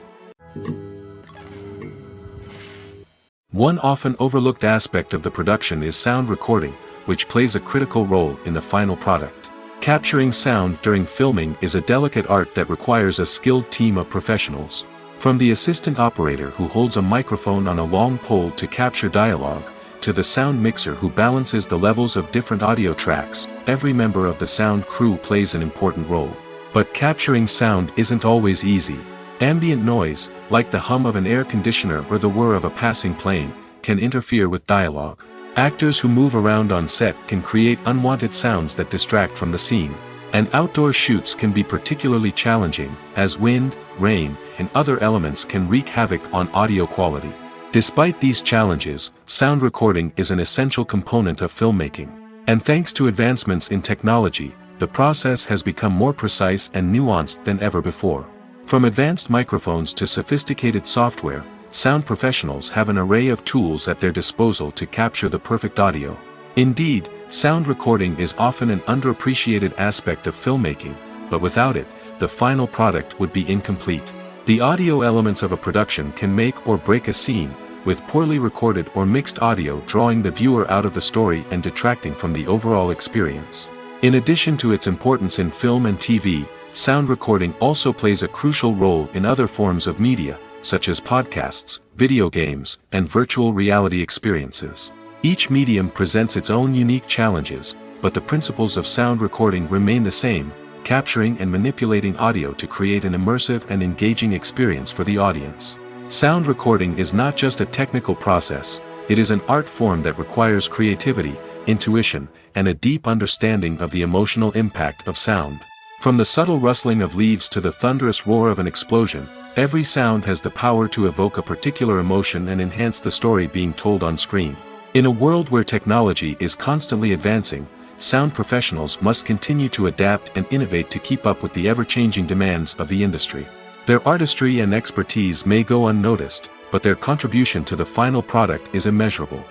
One often overlooked aspect of the production is sound recording, which plays a critical role in the final product. Capturing sound during filming is a delicate art that requires a skilled team of professionals. From the assistant operator who holds a microphone on a long pole to capture dialogue, to the sound mixer who balances the levels of different audio tracks, every member of the sound crew plays an important role. But capturing sound isn't always easy. Ambient noise, like the hum of an air conditioner or the whir of a passing plane, can interfere with dialogue. Actors who move around on set can create unwanted sounds that distract from the scene. And outdoor shoots can be particularly challenging, as wind, rain, and other elements can wreak havoc on audio quality. Despite these challenges, sound recording is an essential component of filmmaking. And thanks to advancements in technology, the process has become more precise and nuanced than ever before. From advanced microphones to sophisticated software, sound professionals have an array of tools at their disposal to capture the perfect audio. Indeed, sound recording is often an underappreciated aspect of filmmaking, but without it, the final product would be incomplete. The audio elements of a production can make or break a scene, with poorly recorded or mixed audio drawing the viewer out of the story and detracting from the overall experience. In addition to its importance in film and TV, sound recording also plays a crucial role in other forms of media, such as podcasts, video games, and virtual reality experiences. Each medium presents its own unique challenges, but the principles of sound recording remain the same, capturing and manipulating audio to create an immersive and engaging experience for the audience. Sound recording is not just a technical process, it is an art form that requires creativity, intuition, and a deep understanding of the emotional impact of sound. From the subtle rustling of leaves to the thunderous roar of an explosion, every sound has the power to evoke a particular emotion and enhance the story being told on screen. In a world where technology is constantly advancing, sound professionals must continue to adapt and innovate to keep up with the ever-changing demands of the industry. Their artistry and expertise may go unnoticed, but their contribution to the final product is immeasurable.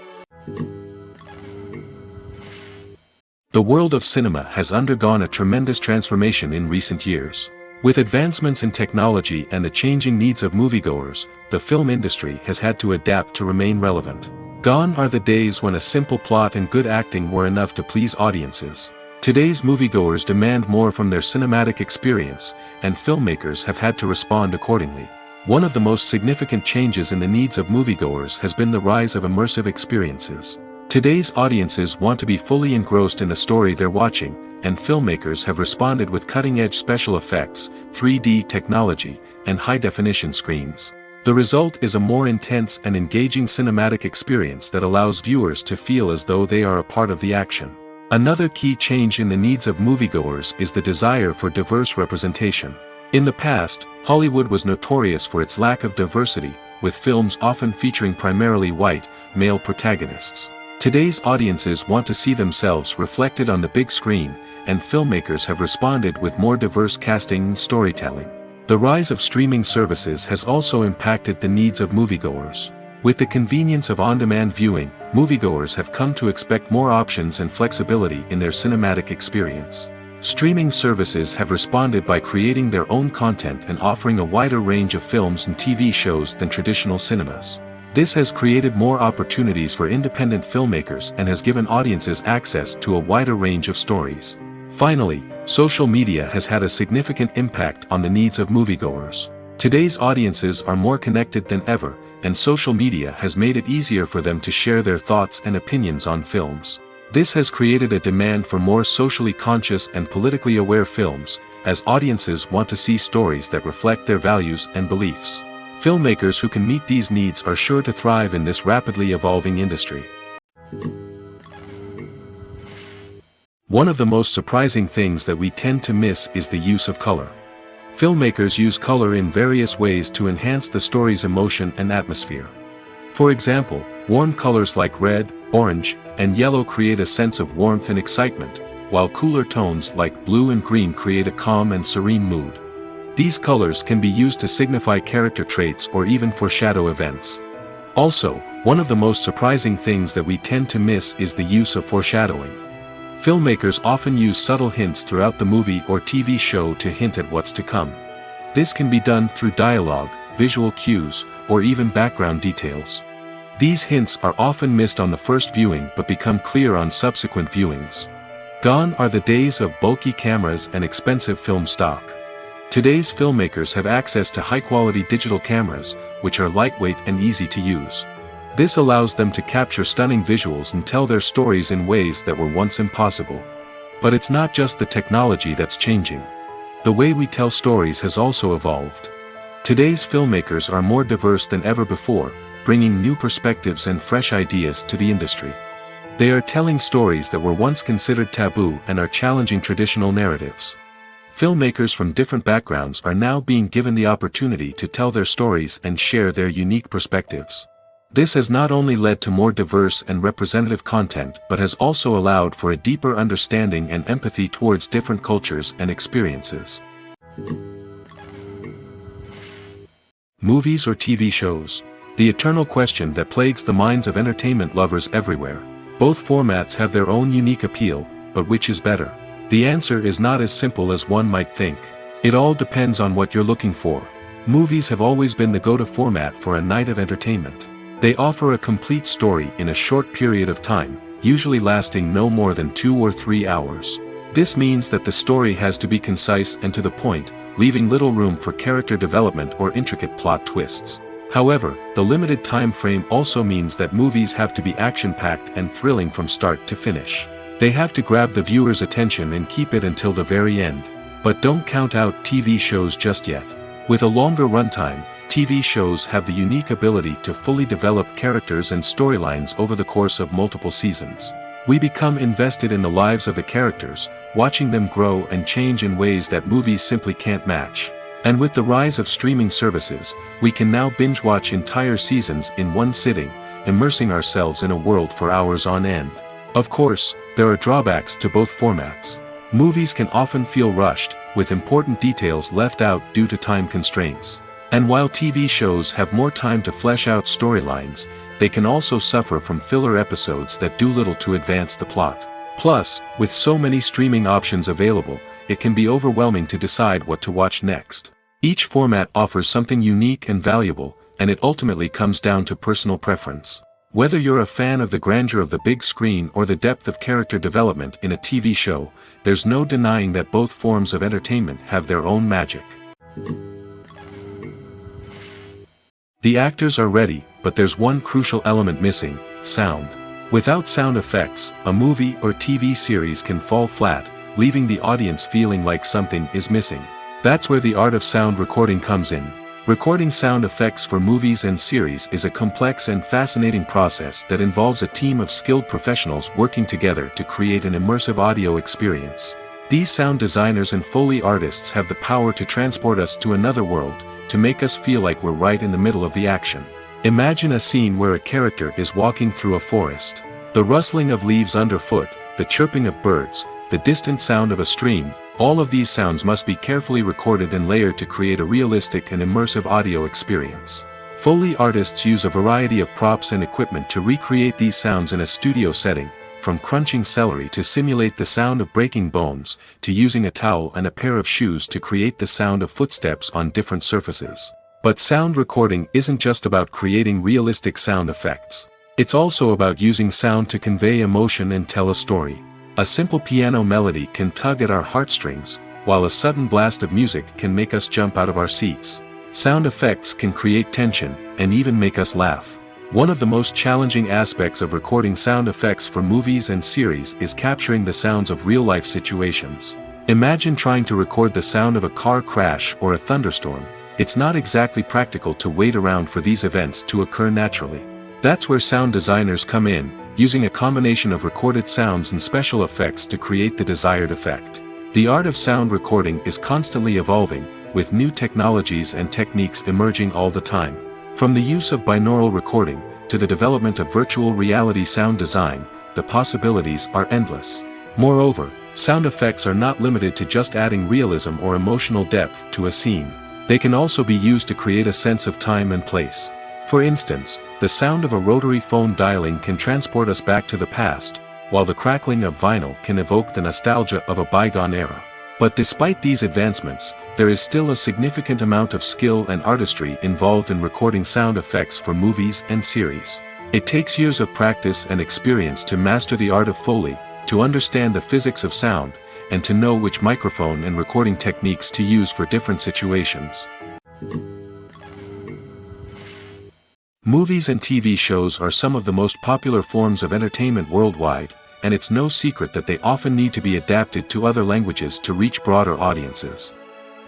The world of cinema has undergone a tremendous transformation in recent years. With advancements in technology and the changing needs of moviegoers, the film industry has had to adapt to remain relevant. Gone are the days when a simple plot and good acting were enough to please audiences. Today's moviegoers demand more from their cinematic experience, and filmmakers have had to respond accordingly. One of the most significant changes in the needs of moviegoers has been the rise of immersive experiences. Today's audiences want to be fully engrossed in the story they're watching, and filmmakers have responded with cutting-edge special effects, 3D technology, and high-definition screens. The result is a more intense and engaging cinematic experience that allows viewers to feel as though they are a part of the action. Another key change in the needs of moviegoers is the desire for diverse representation. In the past, Hollywood was notorious for its lack of diversity, with films often featuring primarily white, male protagonists. Today's audiences want to see themselves reflected on the big screen, and filmmakers have responded with more diverse casting and storytelling. The rise of streaming services has also impacted the needs of moviegoers. With the convenience of on-demand viewing, moviegoers have come to expect more options and flexibility in their cinematic experience. Streaming services have responded by creating their own content and offering a wider range of films and TV shows than traditional cinemas. This has created more opportunities for independent filmmakers and has given audiences access to a wider range of stories. Finally, social media has had a significant impact on the needs of moviegoers. Today's audiences are more connected than ever, and social media has made it easier for them to share their thoughts and opinions on films. This has created a demand for more socially conscious and politically aware films, as audiences want to see stories that reflect their values and beliefs. Filmmakers who can meet these needs are sure to thrive in this rapidly evolving industry. One of the most surprising things that we tend to miss is the use of color. Filmmakers use color in various ways to enhance the story's emotion and atmosphere. For example, warm colors like red, orange, and yellow create a sense of warmth and excitement, while cooler tones like blue and green create a calm and serene mood. These colors can be used to signify character traits or even foreshadow events. Also, one of the most surprising things that we tend to miss is the use of foreshadowing. Filmmakers often use subtle hints throughout the movie or TV show to hint at what's to come. This can be done through dialogue, visual cues, or even background details. These hints are often missed on the first viewing but become clear on subsequent viewings. Gone are the days of bulky cameras and expensive film stock. Today's filmmakers have access to high-quality digital cameras, which are lightweight and easy to use. This allows them to capture stunning visuals and tell their stories in ways that were once impossible. But it's not just the technology that's changing. The way we tell stories has also evolved. Today's filmmakers are more diverse than ever before, bringing new perspectives and fresh ideas to the industry. They are telling stories that were once considered taboo and are challenging traditional narratives. Filmmakers from different backgrounds are now being given the opportunity to tell their stories and share their unique perspectives. This has not only led to more diverse and representative content but has also allowed for a deeper understanding and empathy towards different cultures and experiences. Movies or TV shows? The eternal question that plagues the minds of entertainment lovers everywhere. Both formats have their own unique appeal, but which is better? The answer is not as simple as one might think. It all depends on what you're looking for. Movies have always been the go-to format for a night of entertainment. They offer a complete story in a short period of time, usually lasting no more than 2 or 3 hours. This means that the story has to be concise and to the point, leaving little room for character development or intricate plot twists. However, the limited time frame also means that movies have to be action-packed and thrilling from start to finish. They have to grab the viewer's attention and keep it until the very end. But don't count out TV shows just yet. With a longer runtime, TV shows have the unique ability to fully develop characters and storylines over the course of multiple seasons. We become invested in the lives of the characters, watching them grow and change in ways that movies simply can't match. And with the rise of streaming services, we can now binge-watch entire seasons in one sitting, immersing ourselves in a world for hours on end. Of course, there are drawbacks to both formats. Movies can often feel rushed, with important details left out due to time constraints. And while TV shows have more time to flesh out storylines, they can also suffer from filler episodes that do little to advance the plot. Plus, with so many streaming options available, it can be overwhelming to decide what to watch next. Each format offers something unique and valuable, and it ultimately comes down to personal preference. Whether you're a fan of the grandeur of the big screen or the depth of character development in a TV show, there's no denying that both forms of entertainment have their own magic. The actors are ready, but there's one crucial element missing: sound. Without sound effects, a movie or TV series can fall flat, leaving the audience feeling like something is missing. That's where the art of sound recording comes in. Recording sound effects for movies and series is a complex and fascinating process that involves a team of skilled professionals working together to create an immersive audio experience. These sound designers and Foley artists have the power to transport us to another world, to make us feel like we're right in the middle of the action. Imagine a scene where a character is walking through a forest. The rustling of leaves underfoot, the chirping of birds, the distant sound of a stream, all of these sounds must be carefully recorded and layered to create a realistic and immersive audio experience. Foley artists use a variety of props and equipment to recreate these sounds in a studio setting, from crunching celery to simulate the sound of breaking bones, to using a towel and a pair of shoes to create the sound of footsteps on different surfaces. But sound recording isn't just about creating realistic sound effects. It's also about using sound to convey emotion and tell a story. A simple piano melody can tug at our heartstrings, while a sudden blast of music can make us jump out of our seats. Sound effects can create tension, and even make us laugh. One of the most challenging aspects of recording sound effects for movies and series is capturing the sounds of real-life situations. Imagine trying to record the sound of a car crash or a thunderstorm. It's not exactly practical to wait around for these events to occur naturally. That's where sound designers come in, using a combination of recorded sounds and special effects to create the desired effect. The art of sound recording is constantly evolving, with new technologies and techniques emerging all the time. From the use of binaural recording, to the development of virtual reality sound design, the possibilities are endless. Moreover, sound effects are not limited to just adding realism or emotional depth to a scene. They can also be used to create a sense of time and place. For instance, the sound of a rotary phone dialing can transport us back to the past, while the crackling of vinyl can evoke the nostalgia of a bygone era. But despite these advancements, there is still a significant amount of skill and artistry involved in recording sound effects for movies and series. It takes years of practice and experience to master the art of Foley, to understand the physics of sound, and to know which microphone and recording techniques to use for different situations. Movies and TV shows are some of the most popular forms of entertainment worldwide, and it's no secret that they often need to be adapted to other languages to reach broader audiences.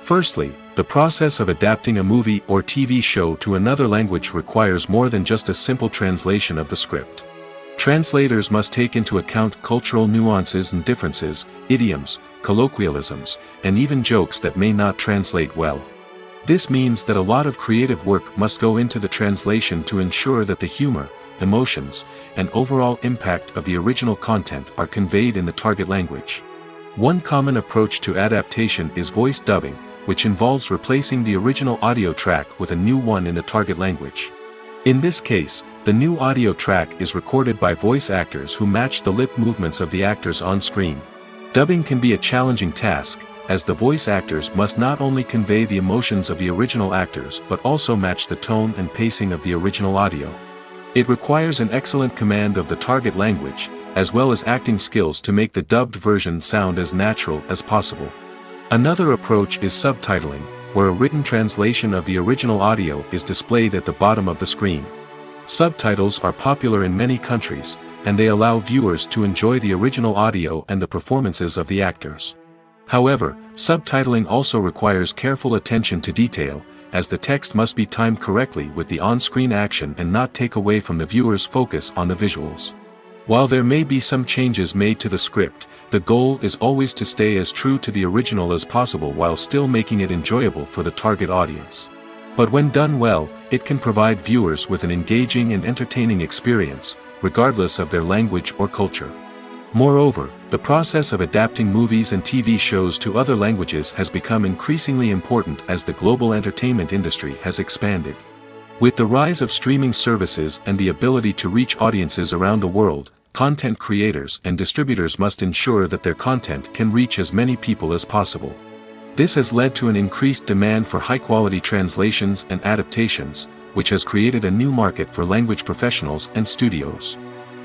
Firstly, the process of adapting a movie or TV show to another language requires more than just a simple translation of the script. Translators must take into account cultural nuances and differences, idioms, colloquialisms, and even jokes that may not translate well. This means that a lot of creative work must go into the translation to ensure that the humor, emotions, and overall impact of the original content are conveyed in the target language. One common approach to adaptation is voice dubbing, which involves replacing the original audio track with a new one in the target language. In this case, the new audio track is recorded by voice actors who match the lip movements of the actors on screen. Dubbing can be a challenging task, as the voice actors must not only convey the emotions of the original actors but also match the tone and pacing of the original audio. It requires an excellent command of the target language, as well as acting skills to make the dubbed version sound as natural as possible. Another approach is subtitling, where a written translation of the original audio is displayed at the bottom of the screen. Subtitles are popular in many countries, and they allow viewers to enjoy the original audio and the performances of the actors. However, subtitling also requires careful attention to detail, as the text must be timed correctly with the on-screen action and not take away from the viewer's focus on the visuals. While there may be some changes made to the script, the goal is always to stay as true to the original as possible while still making it enjoyable for the target audience. But when done well, it can provide viewers with an engaging and entertaining experience, regardless of their language or culture. Moreover, the process of adapting movies and TV shows to other languages has become increasingly important as the global entertainment industry has expanded. With the rise of streaming services and the ability to reach audiences around the world, content creators and distributors must ensure that their content can reach as many people as possible. This has led to an increased demand for high-quality translations and adaptations, which has created a new market for language professionals and studios.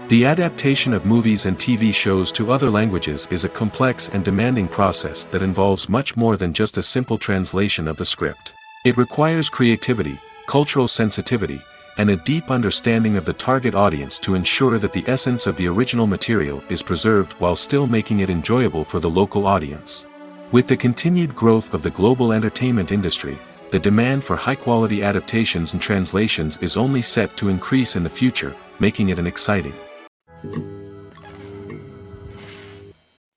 The adaptation of movies and TV shows to other languages is a complex and demanding process that involves much more than just a simple translation of the script. It requires creativity, cultural sensitivity, and a deep understanding of the target audience to ensure that the essence of the original material is preserved while still making it enjoyable for the local audience. With the continued growth of the global entertainment industry, the demand for high-quality adaptations and translations is only set to increase in the future, making it an exciting.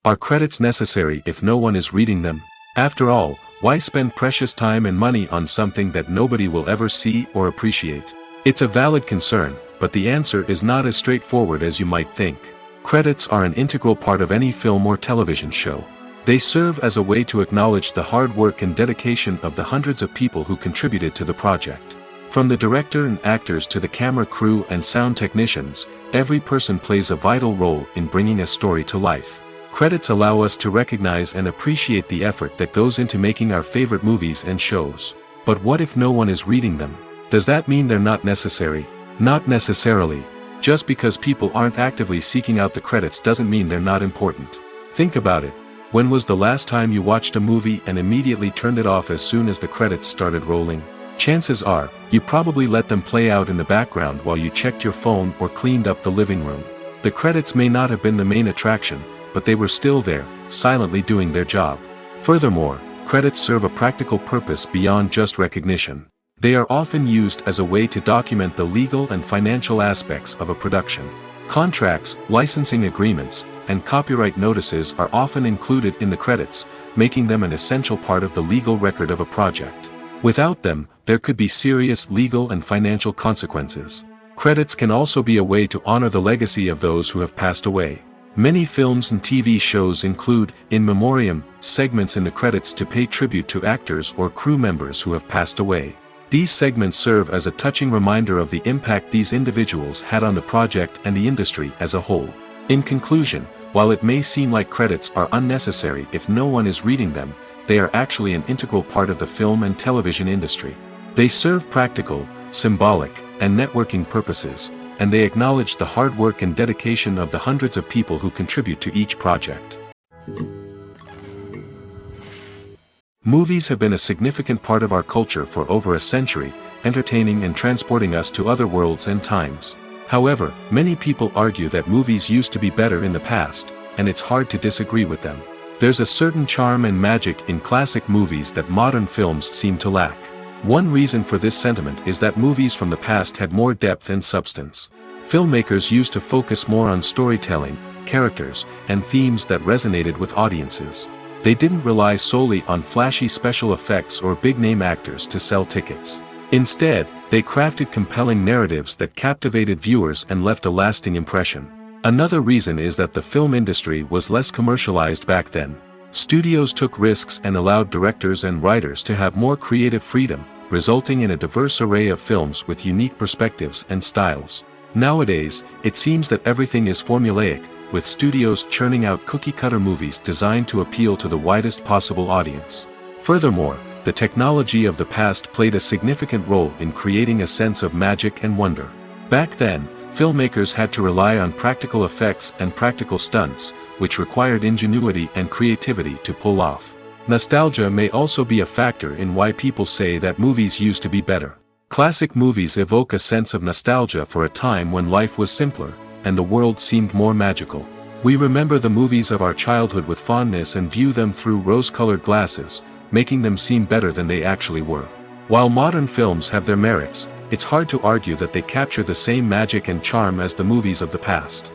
Are credits necessary if no one is reading them? After all, why spend precious time and money on something that nobody will ever see or appreciate? It's a valid concern, but the answer is not as straightforward as you might think. Credits are an integral part of any film or television show. They serve as a way to acknowledge the hard work and dedication of the hundreds of people who contributed to the project. From the director and actors to the camera crew and sound technicians, every person plays a vital role in bringing a story to life. Credits allow us to recognize and appreciate the effort that goes into making our favorite movies and shows. But what if no one is reading them? Does that mean they're not necessary? Not necessarily. Just because people aren't actively seeking out the credits doesn't mean they're not important. Think about it. When was the last time you watched a movie and immediately turned it off as soon as the credits started rolling? Chances are, you probably let them play out in the background while you checked your phone or cleaned up the living room. The credits may not have been the main attraction, but they were still there, silently doing their job. Furthermore, credits serve a practical purpose beyond just recognition. They are often used as a way to document the legal and financial aspects of a production. Contracts, licensing agreements, and copyright notices are often included in the credits, making them an essential part of the legal record of a project. Without them, there could be serious legal and financial consequences. Credits can also be a way to honor the legacy of those who have passed away. Many films and TV shows include, in memoriam, segments in the credits to pay tribute to actors or crew members who have passed away. These segments serve as a touching reminder of the impact these individuals had on the project and the industry as a whole. In conclusion, while it may seem like credits are unnecessary if no one is reading them, they are actually an integral part of the film and television industry. They serve practical, symbolic, and networking purposes, and they acknowledge the hard work and dedication of the hundreds of people who contribute to each project. Movies have been a significant part of our culture for over a century, entertaining and transporting us to other worlds and times. However, many people argue that movies used to be better in the past, and it's hard to disagree with them. There's a certain charm and magic in classic movies that modern films seem to lack. One reason for this sentiment is that movies from the past had more depth and substance. Filmmakers used to focus more on storytelling, characters, and themes that resonated with audiences. They didn't rely solely on flashy special effects or big-name actors to sell tickets. Instead, they crafted compelling narratives that captivated viewers and left a lasting impression. Another reason is that the film industry was less commercialized back then. Studios took risks and allowed directors and writers to have more creative freedom, resulting in a diverse array of films with unique perspectives and styles. Nowadays, it seems that everything is formulaic, with studios churning out cookie-cutter movies designed to appeal to the widest possible audience. Furthermore, the technology of the past played a significant role in creating a sense of magic and wonder. Back then, filmmakers had to rely on practical effects and practical stunts, which required ingenuity and creativity to pull off. Nostalgia may also be a factor in why people say that movies used to be better. Classic movies evoke a sense of nostalgia for a time when life was simpler, and the world seemed more magical. We remember the movies of our childhood with fondness and view them through rose-colored glasses, making them seem better than they actually were. While modern films have their merits, it's hard to argue that they capture the same magic and charm as the movies of the past.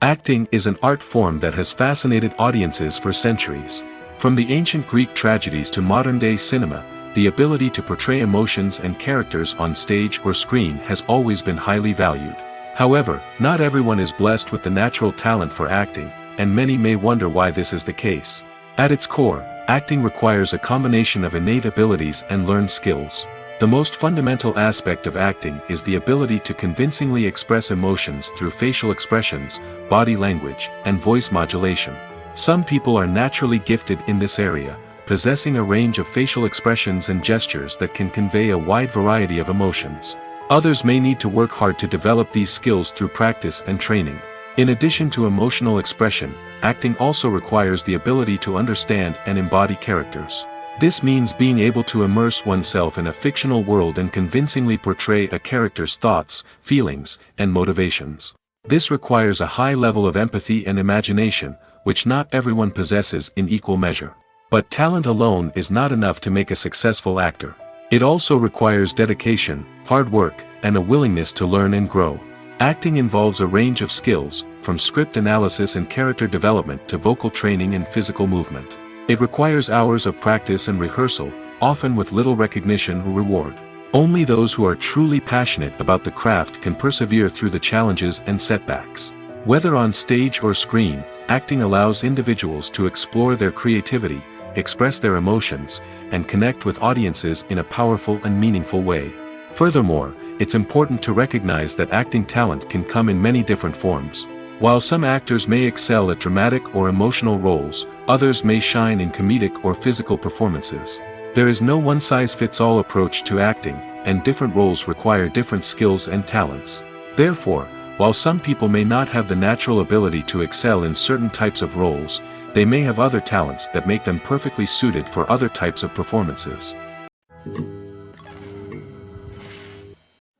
Acting is an art form that has fascinated audiences for centuries. From the ancient Greek tragedies to modern-day cinema, the ability to portray emotions and characters on stage or screen has always been highly valued. However, not everyone is blessed with the natural talent for acting, and many may wonder why this is the case. At its core, acting requires a combination of innate abilities and learned skills. The most fundamental aspect of acting is the ability to convincingly express emotions through facial expressions, body language, and voice modulation. Some people are naturally gifted in this area, possessing a range of facial expressions and gestures that can convey a wide variety of emotions. Others may need to work hard to develop these skills through practice and training. In addition to emotional expression, acting also requires the ability to understand and embody characters. This means being able to immerse oneself in a fictional world and convincingly portray a character's thoughts, feelings, and motivations. This requires a high level of empathy and imagination, which not everyone possesses in equal measure. But talent alone is not enough to make a successful actor. It also requires dedication, hard work, and a willingness to learn and grow. Acting involves a range of skills, from script analysis and character development to vocal training and physical movement. It requires hours of practice and rehearsal, often with little recognition or reward. Only those who are truly passionate about the craft can persevere through the challenges and setbacks. Whether on stage or screen, acting allows individuals to explore their creativity, express their emotions, and connect with audiences in a powerful and meaningful way. Furthermore, it's important to recognize that acting talent can come in many different forms. While some actors may excel at dramatic or emotional roles, others may shine in comedic or physical performances. There is no one-size-fits-all approach to acting, and different roles require different skills and talents. Therefore, while some people may not have the natural ability to excel in certain types of roles, they may have other talents that make them perfectly suited for other types of performances.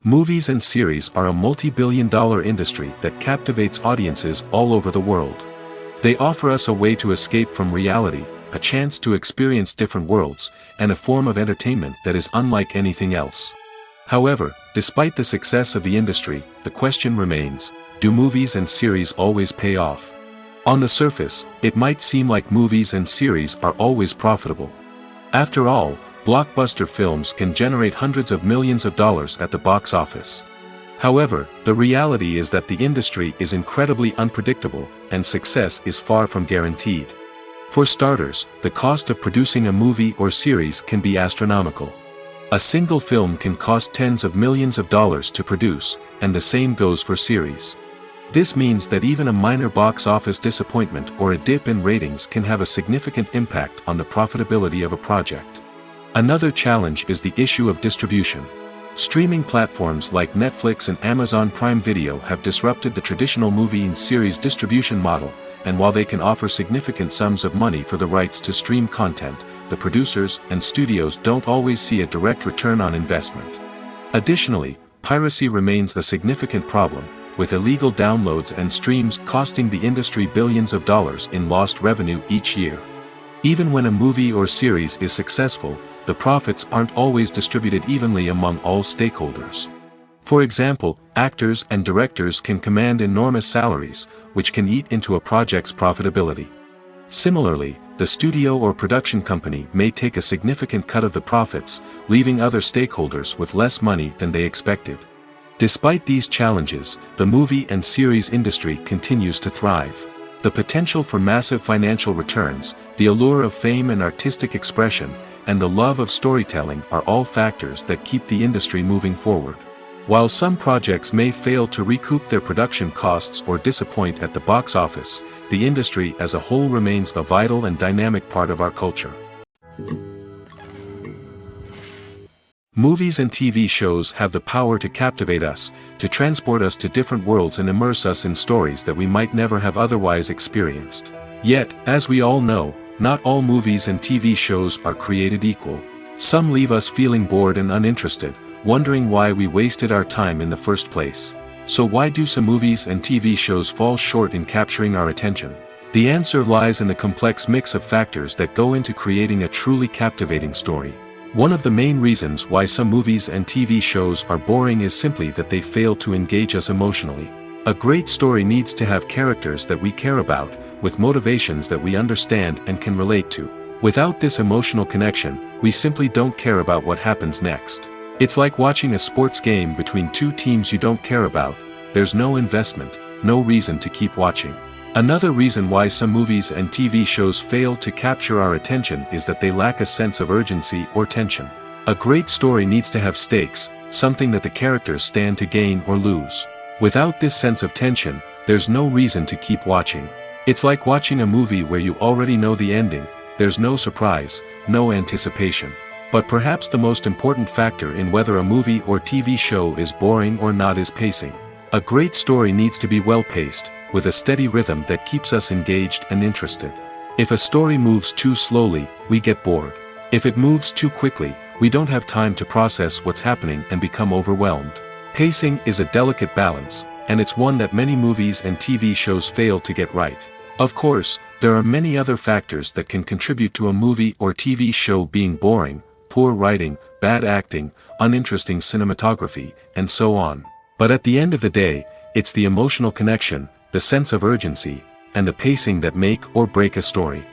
Movies and series are a multi-billion-dollar industry that captivates audiences all over the world. They offer us a way to escape from reality, a chance to experience different worlds, and a form of entertainment that is unlike anything else. However, despite the success of the industry, the question remains, do movies and series always pay off? On the surface, it might seem like movies and series are always profitable. After all, blockbuster films can generate hundreds of millions of dollars at the box office. However, the reality is that the industry is incredibly unpredictable, and success is far from guaranteed. For starters, the cost of producing a movie or series can be astronomical. A single film can cost tens of millions of dollars to produce, and the same goes for series. This means that even a minor box office disappointment or a dip in ratings can have a significant impact on the profitability of a project. Another challenge is the issue of distribution. Streaming platforms like Netflix and Amazon Prime Video have disrupted the traditional movie and series distribution model, and while they can offer significant sums of money for the rights to stream content, the producers and studios don't always see a direct return on investment. Additionally, piracy remains a significant problem, with illegal downloads and streams costing the industry billions of dollars in lost revenue each year. Even when a movie or series is successful, the profits aren't always distributed evenly among all stakeholders. For example, actors and directors can command enormous salaries, which can eat into a project's profitability. Similarly, the studio or production company may take a significant cut of the profits, leaving other stakeholders with less money than they expected. Despite these challenges, the movie and series industry continues to thrive. The potential for massive financial returns, the allure of fame and artistic expression, and the love of storytelling are all factors that keep the industry moving forward. While some projects may fail to recoup their production costs or disappoint at the box office, the industry as a whole remains a vital and dynamic part of our culture. Movies and TV shows have the power to captivate us, to transport us to different worlds and immerse us in stories that we might never have otherwise experienced. Yet, as we all know, not all movies and TV shows are created equal. Some leave us feeling bored and uninterested, wondering why we wasted our time in the first place. So why do some movies and TV shows fall short in capturing our attention? The answer lies in the complex mix of factors that go into creating a truly captivating story. One of the main reasons why some movies and TV shows are boring is simply that they fail to engage us emotionally. A great story needs to have characters that we care about, with motivations that we understand and can relate to. Without this emotional connection, we simply don't care about what happens next. It's like watching a sports game between two teams you don't care about, there's no investment, no reason to keep watching. Another reason why some movies and TV shows fail to capture our attention is that they lack a sense of urgency or tension. A great story needs to have stakes, something that the characters stand to gain or lose. Without this sense of tension, there's no reason to keep watching. It's like watching a movie where you already know the ending, there's no surprise, no anticipation. But perhaps the most important factor in whether a movie or TV show is boring or not is pacing. A great story needs to be well-paced, with a steady rhythm that keeps us engaged and interested. If a story moves too slowly, we get bored. If it moves too quickly, we don't have time to process what's happening and become overwhelmed. Pacing is a delicate balance, and it's one that many movies and TV shows fail to get right. Of course, there are many other factors that can contribute to a movie or TV show being boring: poor writing, bad acting, uninteresting cinematography, and so on. But at the end of the day, it's the emotional connection, the sense of urgency, and the pacing that make or break a story.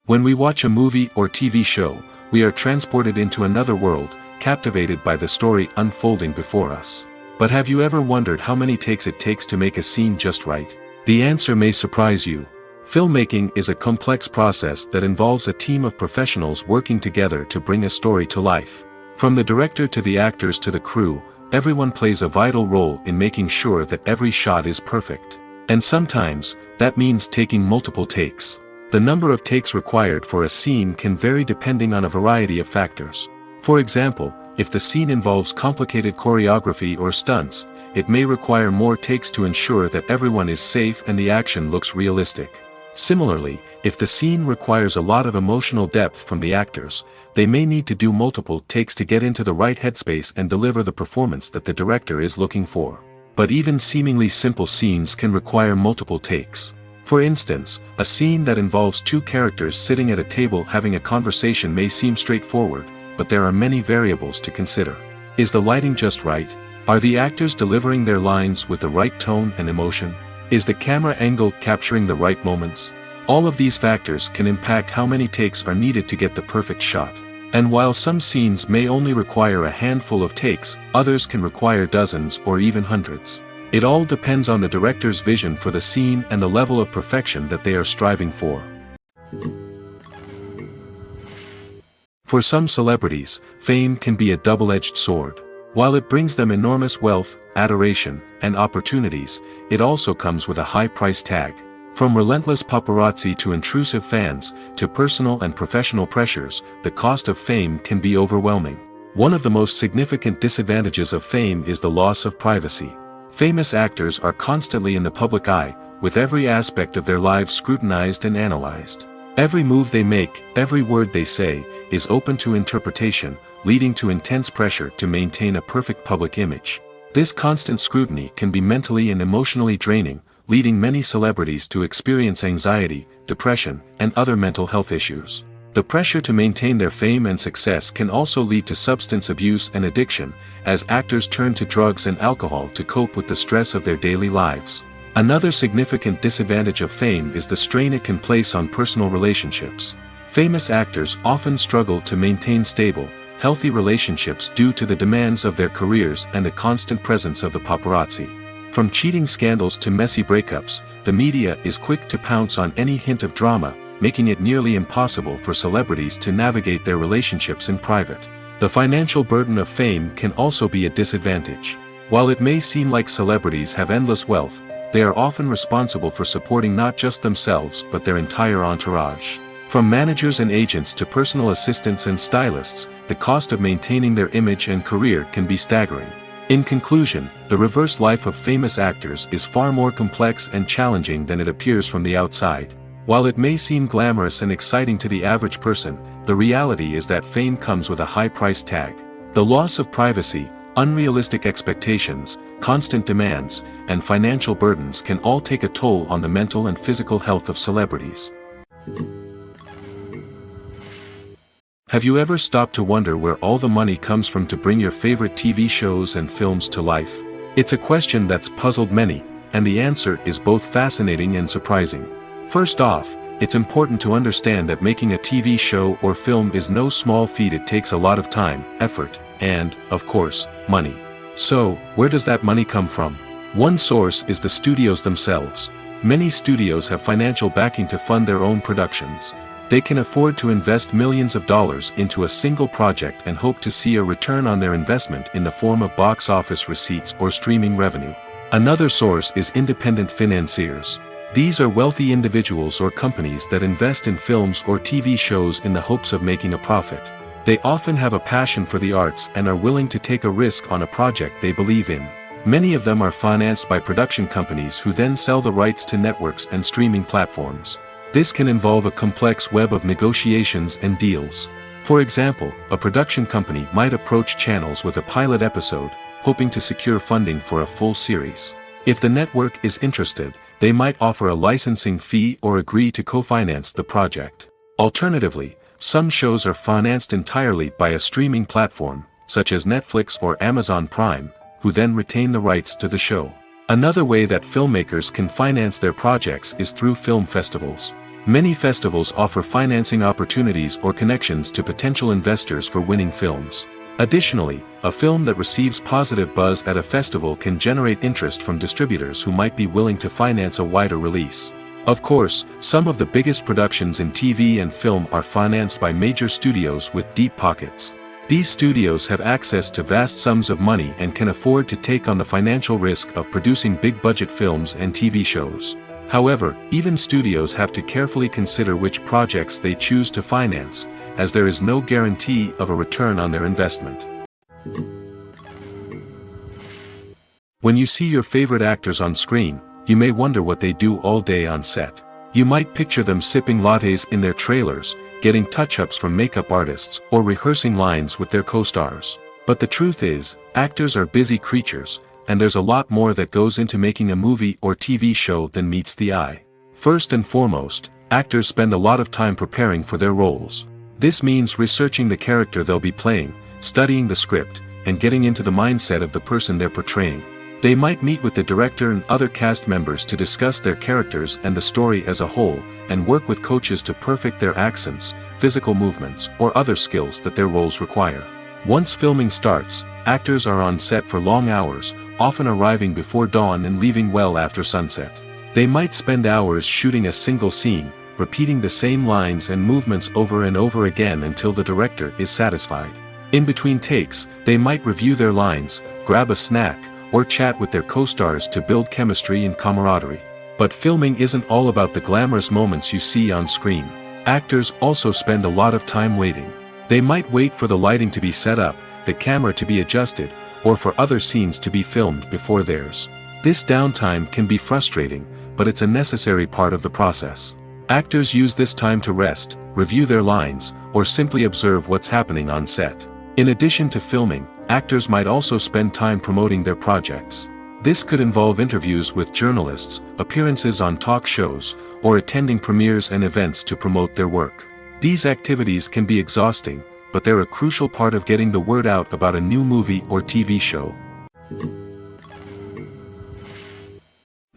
When we watch a movie or TV show, we are transported into another world, captivated by the story unfolding before us. But have you ever wondered how many takes it takes to make a scene just right? The answer may surprise you. Filmmaking is a complex process that involves a team of professionals working together to bring a story to life. From the director to the actors to the crew, everyone plays a vital role in making sure that every shot is perfect. And sometimes, that means taking multiple takes. The number of takes required for a scene can vary depending on a variety of factors. For example, if the scene involves complicated choreography or stunts, it may require more takes to ensure that everyone is safe and the action looks realistic. Similarly, if the scene requires a lot of emotional depth from the actors, they may need to do multiple takes to get into the right headspace and deliver the performance that the director is looking for. But even seemingly simple scenes can require multiple takes. For instance, a scene that involves two characters sitting at a table having a conversation may seem straightforward, but there are many variables to consider. Is the lighting just right? Are the actors delivering their lines with the right tone and emotion? Is the camera angle capturing the right moments? All of these factors can impact how many takes are needed to get the perfect shot. And while some scenes may only require a handful of takes, others can require dozens or even hundreds. It all depends on the director's vision for the scene and the level of perfection that they are striving for. For some celebrities, fame can be a double-edged sword. While it brings them enormous wealth, adoration, and opportunities, it also comes with a high price tag. From relentless paparazzi to intrusive fans, to personal and professional pressures, the cost of fame can be overwhelming. One of the most significant disadvantages of fame is the loss of privacy. Famous actors are constantly in the public eye, with every aspect of their lives scrutinized and analyzed. Every move they make, every word they say, is open to interpretation, leading to intense pressure to maintain a perfect public image. This constant scrutiny can be mentally and emotionally draining, leading many celebrities to experience anxiety, depression, and other mental health issues. The pressure to maintain their fame and success can also lead to substance abuse and addiction, as actors turn to drugs and alcohol to cope with the stress of their daily lives. Another significant disadvantage of fame is the strain it can place on personal relationships. Famous actors often struggle to maintain stable, healthy relationships due to the demands of their careers and the constant presence of the paparazzi. From cheating scandals to messy breakups, the media is quick to pounce on any hint of drama, making it nearly impossible for celebrities to navigate their relationships in private. The financial burden of fame can also be a disadvantage. While it may seem like celebrities have endless wealth, they are often responsible for supporting not just themselves but their entire entourage. From managers and agents to personal assistants and stylists, the cost of maintaining their image and career can be staggering. In conclusion, the reverse life of famous actors is far more complex and challenging than it appears from the outside. While it may seem glamorous and exciting to the average person, the reality is that fame comes with a high price tag. The loss of privacy, unrealistic expectations, constant demands, and financial burdens can all take a toll on the mental and physical health of celebrities. Have you ever stopped to wonder where all the money comes from to bring your favorite TV shows and films to life? It's a question that's puzzled many, and the answer is both fascinating and surprising. First off, it's important to understand that making a TV show or film is no small feat. It takes a lot of time, effort, and, of course, money. So, where does that money come from? One source is the studios themselves. Many studios have financial backing to fund their own productions. They can afford to invest millions of dollars into a single project and hope to see a return on their investment in the form of box office receipts or streaming revenue. Another source is independent financiers. These are wealthy individuals or companies that invest in films or TV shows in the hopes of making a profit. They often have a passion for the arts and are willing to take a risk on a project they believe in. Many of them are financed by production companies who then sell the rights to networks and streaming platforms. This can involve a complex web of negotiations and deals. For example, a production company might approach channels with a pilot episode, hoping to secure funding for a full series. If the network is interested, they might offer a licensing fee or agree to co-finance the project. Alternatively, some shows are financed entirely by a streaming platform, such as Netflix or Amazon Prime, who then retain the rights to the show. Another way that filmmakers can finance their projects is through film festivals. Many festivals offer financing opportunities or connections to potential investors for winning films. Additionally, a film that receives positive buzz at a festival can generate interest from distributors who might be willing to finance a wider release. Of course, some of the biggest productions in TV and film are financed by major studios with deep pockets. These studios have access to vast sums of money and can afford to take on the financial risk of producing big-budget films and TV shows. However, even studios have to carefully consider which projects they choose to finance, as there is no guarantee of a return on their investment. When you see your favorite actors on screen, you may wonder what they do all day on set. You might picture them sipping lattes in their trailers, getting touch-ups from makeup artists, or rehearsing lines with their co-stars. But the truth is, actors are busy creatures, and there's a lot more that goes into making a movie or TV show than meets the eye. First and foremost, actors spend a lot of time preparing for their roles. This means researching the character they'll be playing, studying the script, and getting into the mindset of the person they're portraying. They might meet with the director and other cast members to discuss their characters and the story as a whole, and work with coaches to perfect their accents, physical movements, or other skills that their roles require. Once filming starts, actors are on set for long hours, often arriving before dawn and leaving well after sunset. They might spend hours shooting a single scene, repeating the same lines and movements over and over again until the director is satisfied. In between takes, they might review their lines, grab a snack, or chat with their co-stars to build chemistry and camaraderie. But filming isn't all about the glamorous moments you see on screen. Actors also spend a lot of time waiting. They might wait for the lighting to be set up, the camera to be adjusted, or for other scenes to be filmed before theirs. This downtime can be frustrating, but it's a necessary part of the process. Actors use this time to rest, review their lines, or simply observe what's happening on set. In addition to filming, actors might also spend time promoting their projects. This could involve interviews with journalists, appearances on talk shows, or attending premieres and events to promote their work. These activities can be exhausting, but they're a crucial part of getting the word out about a new movie or TV show.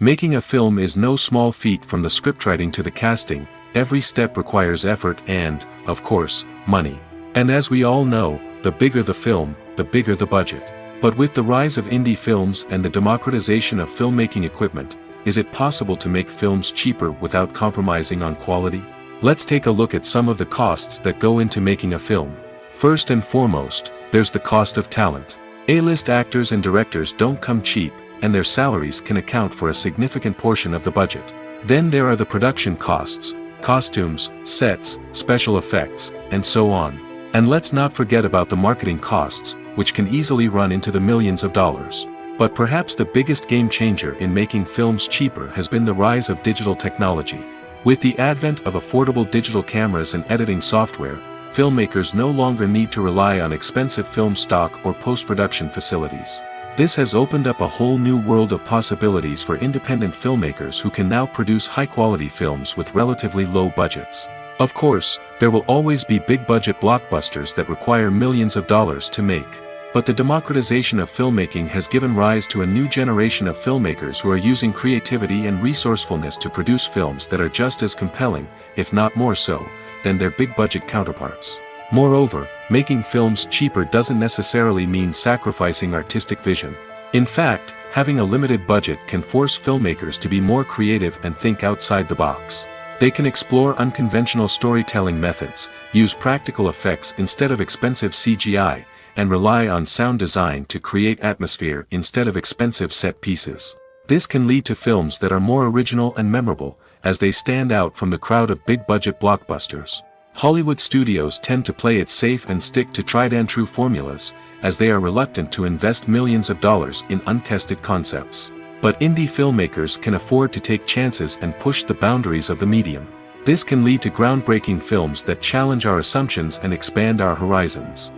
Making a film is no small feat. From the scriptwriting to the casting, every step requires effort and, of course, money. And as we all know, the bigger the film, the bigger the budget. But with the rise of indie films and the democratization of filmmaking equipment, is it possible to make films cheaper without compromising on quality? Let's take a look at some of the costs that go into making a film. First and foremost, there's the cost of talent. A-list actors and directors don't come cheap, and their salaries can account for a significant portion of the budget. Then there are the production costs, costumes, sets, special effects, and so on. And let's not forget about the marketing costs, which can easily run into the millions of dollars. But perhaps the biggest game changer in making films cheaper has been the rise of digital technology. With the advent of affordable digital cameras and editing software, filmmakers no longer need to rely on expensive film stock or post-production facilities. This has opened up a whole new world of possibilities for independent filmmakers who can now produce high-quality films with relatively low budgets. Of course, there will always be big-budget blockbusters that require millions of dollars to make. But the democratization of filmmaking has given rise to a new generation of filmmakers who are using creativity and resourcefulness to produce films that are just as compelling, if not more so, than their big-budget counterparts. Moreover, Making films cheaper doesn't necessarily mean sacrificing artistic vision. In fact, having a limited budget can force filmmakers to be more creative and think outside the box. They can explore unconventional storytelling methods, use practical effects instead of expensive CGI, and rely on sound design to create atmosphere instead of expensive set pieces. This can lead to films that are more original and memorable, as they stand out from the crowd of big-budget blockbusters. Hollywood studios tend to play it safe and stick to tried-and-true formulas, as they are reluctant to invest millions of dollars in untested concepts. But indie filmmakers can afford to take chances and push the boundaries of the medium. This can lead to groundbreaking films that challenge our assumptions and expand our horizons.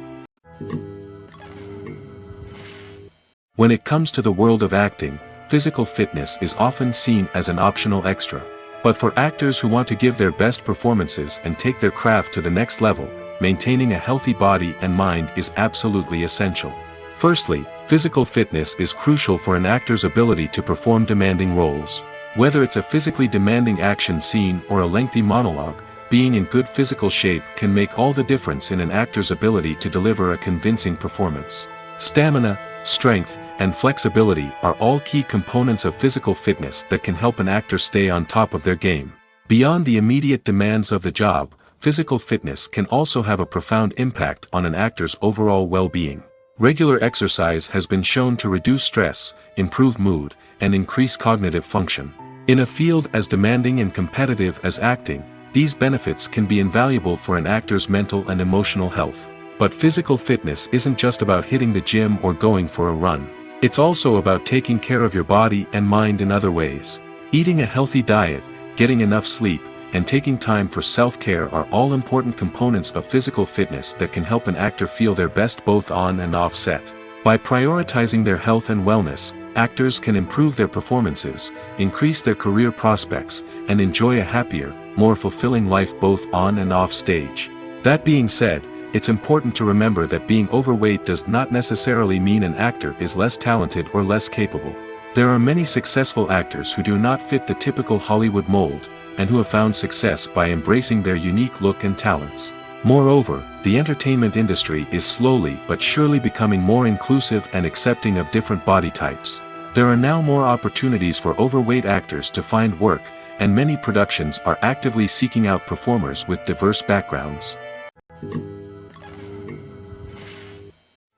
When it comes to the world of acting, physical fitness is often seen as an optional extra. But for actors who want to give their best performances and take their craft to the next level, maintaining a healthy body and mind is absolutely essential. Firstly, physical fitness is crucial for an actor's ability to perform demanding roles. Whether it's a physically demanding action scene or a lengthy monologue, being in good physical shape can make all the difference in an actor's ability to deliver a convincing performance. Stamina, strength, and flexibility are all key components of physical fitness that can help an actor stay on top of their game. Beyond the immediate demands of the job, physical fitness can also have a profound impact on an actor's overall well-being. Regular exercise has been shown to reduce stress, improve mood, and increase cognitive function. In a field as demanding and competitive as acting, these benefits can be invaluable for an actor's mental and emotional health. But physical fitness isn't just about hitting the gym or going for a run. It's also about taking care of your body and mind in other ways. Eating a healthy diet, getting enough sleep, and taking time for self-care are all important components of physical fitness that can help an actor feel their best both on and off set. By prioritizing their health and wellness, actors can improve their performances, increase their career prospects, and enjoy a happier, more fulfilling life both on and off stage. That being said, it's important to remember that being overweight does not necessarily mean an actor is less talented or less capable. There are many successful actors who do not fit the typical Hollywood mold, and who have found success by embracing their unique look and talents. Moreover, the entertainment industry is slowly but surely becoming more inclusive and accepting of different body types. There are now more opportunities for overweight actors to find work, and many productions are actively seeking out performers with diverse backgrounds.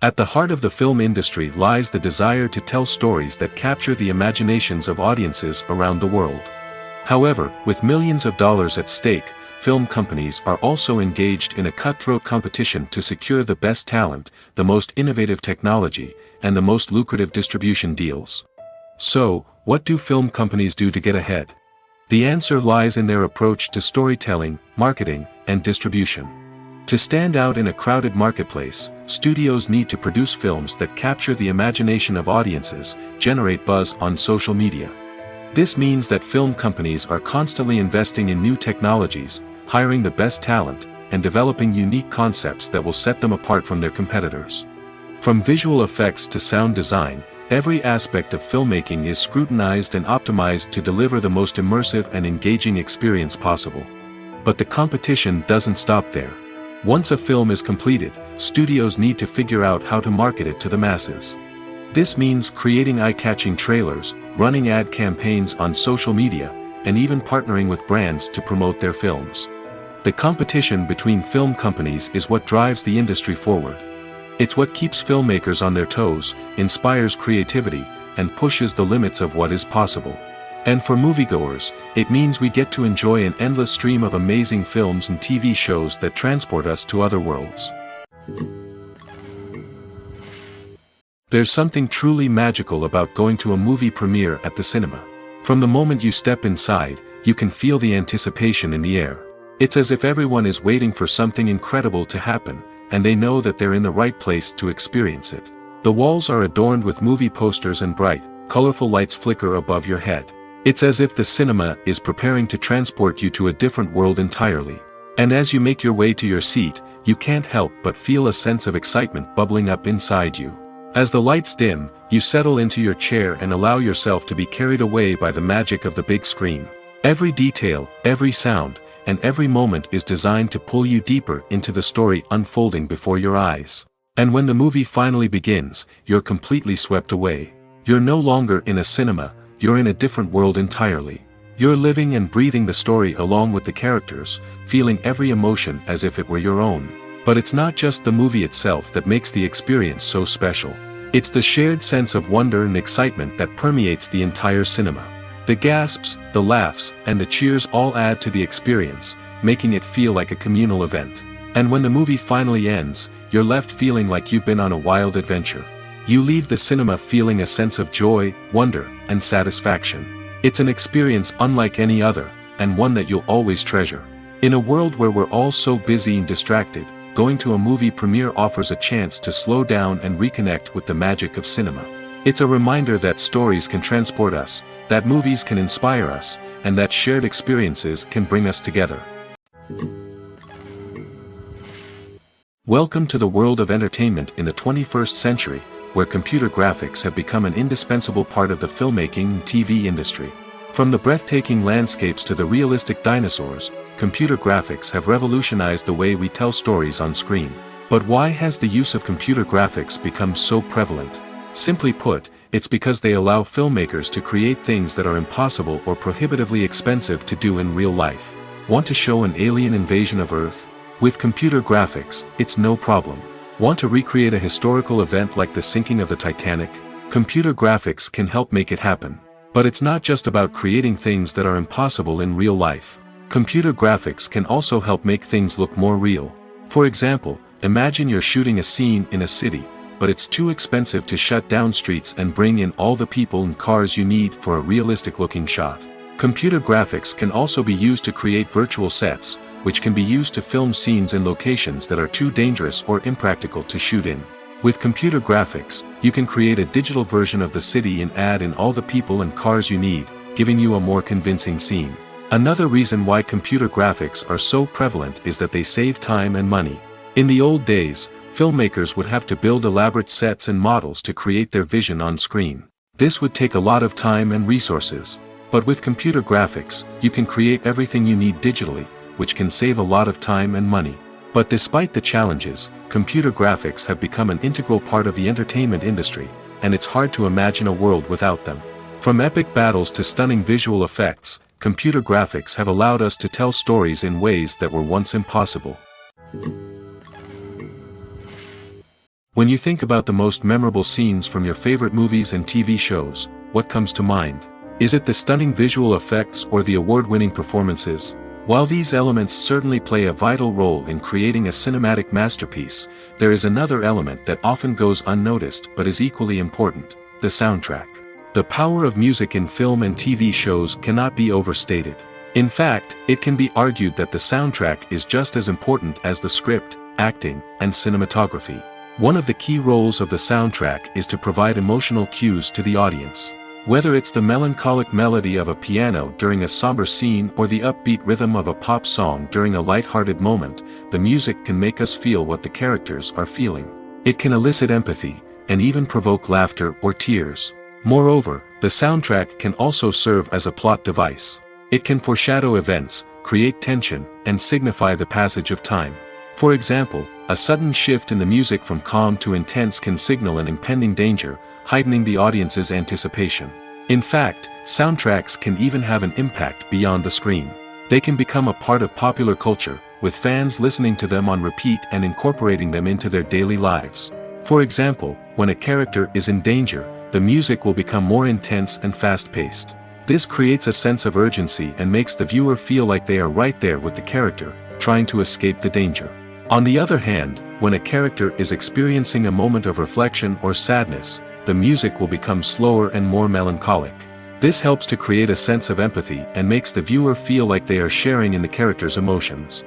At the heart of the film industry lies the desire to tell stories that capture the imaginations of audiences around the world. However, with millions of dollars at stake, film companies are also engaged in a cutthroat competition to secure the best talent, the most innovative technology, and the most lucrative distribution deals. So, what do film companies do to get ahead? The answer lies in their approach to storytelling, marketing, and distribution. To stand out in a crowded marketplace, studios need to produce films that capture the imagination of audiences, generate buzz on social media. This means that film companies are constantly investing in new technologies, hiring the best talent, and developing unique concepts that will set them apart from their competitors. From visual effects to sound design, every aspect of filmmaking is scrutinized and optimized to deliver the most immersive and engaging experience possible. But the competition doesn't stop there. Once a film is completed, studios need to figure out how to market it to the masses. This means creating eye-catching trailers, running ad campaigns on social media, and even partnering with brands to promote their films. The competition between film companies is what drives the industry forward. It's what keeps filmmakers on their toes, inspires creativity, and pushes the limits of what is possible. And for moviegoers, it means we get to enjoy an endless stream of amazing films and TV shows that transport us to other worlds. There's something truly magical about going to a movie premiere at the cinema. From the moment you step inside, you can feel the anticipation in the air. It's as if everyone is waiting for something incredible to happen, and they know that they're in the right place to experience it. The walls are adorned with movie posters and bright, colorful lights flicker above your head. It's as if the cinema is preparing to transport you to a different world entirely. And as you make your way to your seat, you can't help but feel a sense of excitement bubbling up inside you. As the lights dim, you settle into your chair and allow yourself to be carried away by the magic of the big screen. Every detail, every sound, and every moment is designed to pull you deeper into the story unfolding before your eyes. And when the movie finally begins, you're completely swept away. You're no longer in a cinema, you're in a different world entirely. You're living and breathing the story along with the characters, feeling every emotion as if it were your own. But it's not just the movie itself that makes the experience so special. It's the shared sense of wonder and excitement that permeates the entire cinema. The gasps, the laughs, and the cheers all add to the experience, making it feel like a communal event. And when the movie finally ends, you're left feeling like you've been on a wild adventure. You leave the cinema feeling a sense of joy, wonder, and satisfaction. It's an experience unlike any other, and one that you'll always treasure. In a world where we're all so busy and distracted, going to a movie premiere offers a chance to slow down and reconnect with the magic of cinema. It's a reminder that stories can transport us, that movies can inspire us, and that shared experiences can bring us together. Welcome to the world of entertainment in the 21st century, where computer graphics have become an indispensable part of the filmmaking and TV industry. From the breathtaking landscapes to the realistic dinosaurs, computer graphics have revolutionized the way we tell stories on screen. But why has the use of computer graphics become so prevalent? Simply put, it's because they allow filmmakers to create things that are impossible or prohibitively expensive to do in real life. Want to show an alien invasion of Earth? With computer graphics, it's no problem. Want to recreate a historical event like the sinking of the Titanic? Computer graphics can help make it happen. But it's not just about creating things that are impossible in real life. Computer graphics can also help make things look more real. For example, imagine you're shooting a scene in a city, but it's too expensive to shut down streets and bring in all the people and cars you need for a realistic-looking shot. Computer graphics can also be used to create virtual sets, which can be used to film scenes in locations that are too dangerous or impractical to shoot in. With computer graphics, you can create a digital version of the city and add in all the people and cars you need, giving you a more convincing scene. Another reason why computer graphics are so prevalent is that they save time and money. In the old days, filmmakers would have to build elaborate sets and models to create their vision on screen. This would take a lot of time and resources. But with computer graphics, you can create everything you need digitally, which can save a lot of time and money. But despite the challenges, computer graphics have become an integral part of the entertainment industry, and it's hard to imagine a world without them. From epic battles to stunning visual effects, computer graphics have allowed us to tell stories in ways that were once impossible. When you think about the most memorable scenes from your favorite movies and TV shows, what comes to mind? Is it the stunning visual effects or the award-winning performances? While these elements certainly play a vital role in creating a cinematic masterpiece, there is another element that often goes unnoticed but is equally important: the soundtrack. The power of music in film and TV shows cannot be overstated. In fact, it can be argued that the soundtrack is just as important as the script, acting, and cinematography. One of the key roles of the soundtrack is to provide emotional cues to the audience. Whether it's the melancholic melody of a piano during a somber scene or the upbeat rhythm of a pop song during a light-hearted moment, the music can make us feel what the characters are feeling. It can elicit empathy, and even provoke laughter or tears. Moreover, the soundtrack can also serve as a plot device. It can foreshadow events, create tension, and signify the passage of time. For example, a sudden shift in the music from calm to intense can signal an impending danger, heightening the audience's anticipation. In fact, soundtracks can even have an impact beyond the screen. They can become a part of popular culture, with fans listening to them on repeat and incorporating them into their daily lives. For example, when a character is in danger, the music will become more intense and fast-paced. This creates a sense of urgency and makes the viewer feel like they are right there with the character, trying to escape the danger. On the other hand, when a character is experiencing a moment of reflection or sadness, the music will become slower and more melancholic. This helps to create a sense of empathy and makes the viewer feel like they are sharing in the character's emotions.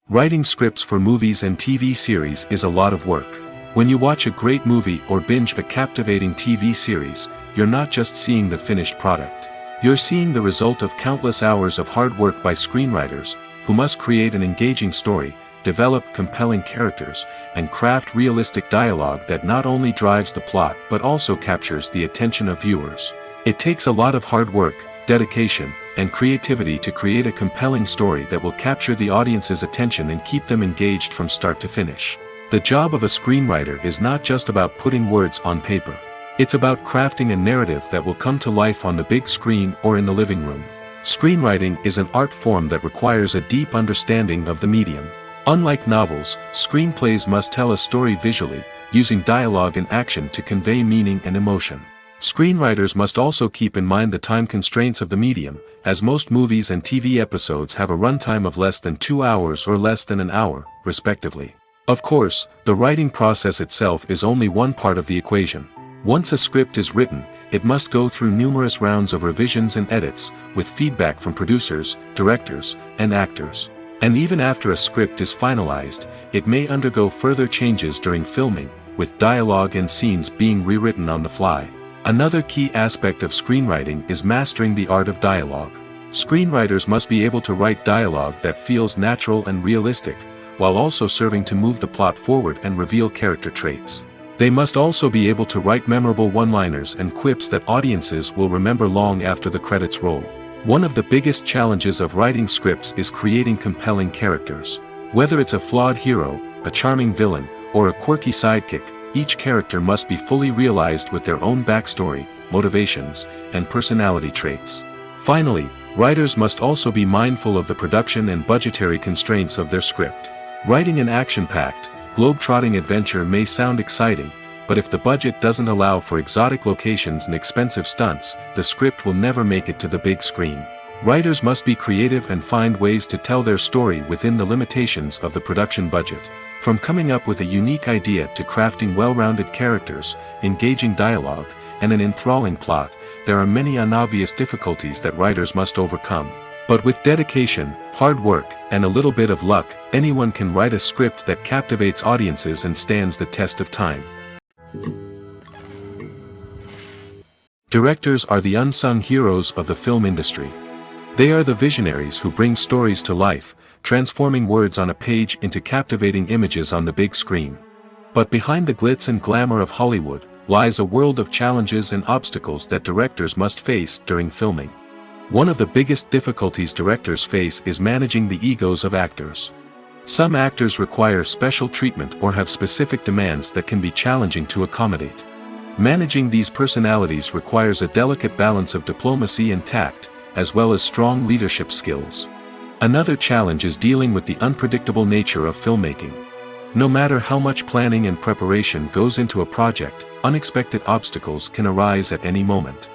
Writing scripts for movies and TV series is a lot of work. When you watch a great movie or binge a captivating TV series, you're not just seeing the finished product. You're seeing the result of countless hours of hard work by screenwriters, who must create an engaging story, develop compelling characters, and craft realistic dialogue that not only drives the plot but also captures the attention of viewers. It takes a lot of hard work, dedication, and creativity to create a compelling story that will capture the audience's attention and keep them engaged from start to finish. The job of a screenwriter is not just about putting words on paper. It's about crafting a narrative that will come to life on the big screen or in the living room. Screenwriting is an art form that requires a deep understanding of the medium. Unlike novels, screenplays must tell a story visually, using dialogue and action to convey meaning and emotion. Screenwriters must also keep in mind the time constraints of the medium, as most movies and TV episodes have a runtime of less than 2 hours or less than an hour, respectively. Of course, the writing process itself is only one part of the equation. Once a script is written, it must go through numerous rounds of revisions and edits, with feedback from producers, directors, and actors. And even after a script is finalized, it may undergo further changes during filming, with dialogue and scenes being rewritten on the fly. Another key aspect of screenwriting is mastering the art of dialogue. Screenwriters must be able to write dialogue that feels natural and realistic, while also serving to move the plot forward and reveal character traits. They must also be able to write memorable one-liners and quips that audiences will remember long after the credits roll. One of the biggest challenges of writing scripts is creating compelling characters. Whether it's a flawed hero, a charming villain, or a quirky sidekick, each character must be fully realized with their own backstory, motivations, and personality traits. Finally, writers must also be mindful of the production and budgetary constraints of their script. Writing an action-packed, globe-trotting adventure may sound exciting, but if the budget doesn't allow for exotic locations and expensive stunts, the script will never make it to the big screen. Writers must be creative and find ways to tell their story within the limitations of the production budget. From coming up with a unique idea to crafting well-rounded characters, engaging dialogue, and an enthralling plot, there are many unobvious difficulties that writers must overcome. But with dedication, hard work, and a little bit of luck, anyone can write a script that captivates audiences and stands the test of time. Directors are the unsung heroes of the film industry. They are the visionaries who bring stories to life, transforming words on a page into captivating images on the big screen. But behind the glitz and glamour of Hollywood, lies a world of challenges and obstacles that directors must face during filming. One of the biggest difficulties directors face is managing the egos of actors. Some actors require special treatment or have specific demands that can be challenging to accommodate. Managing these personalities requires a delicate balance of diplomacy and tact, as well as strong leadership skills. Another challenge is dealing with the unpredictable nature of filmmaking. No matter how much planning and preparation goes into a project, unexpected obstacles can arise at any moment.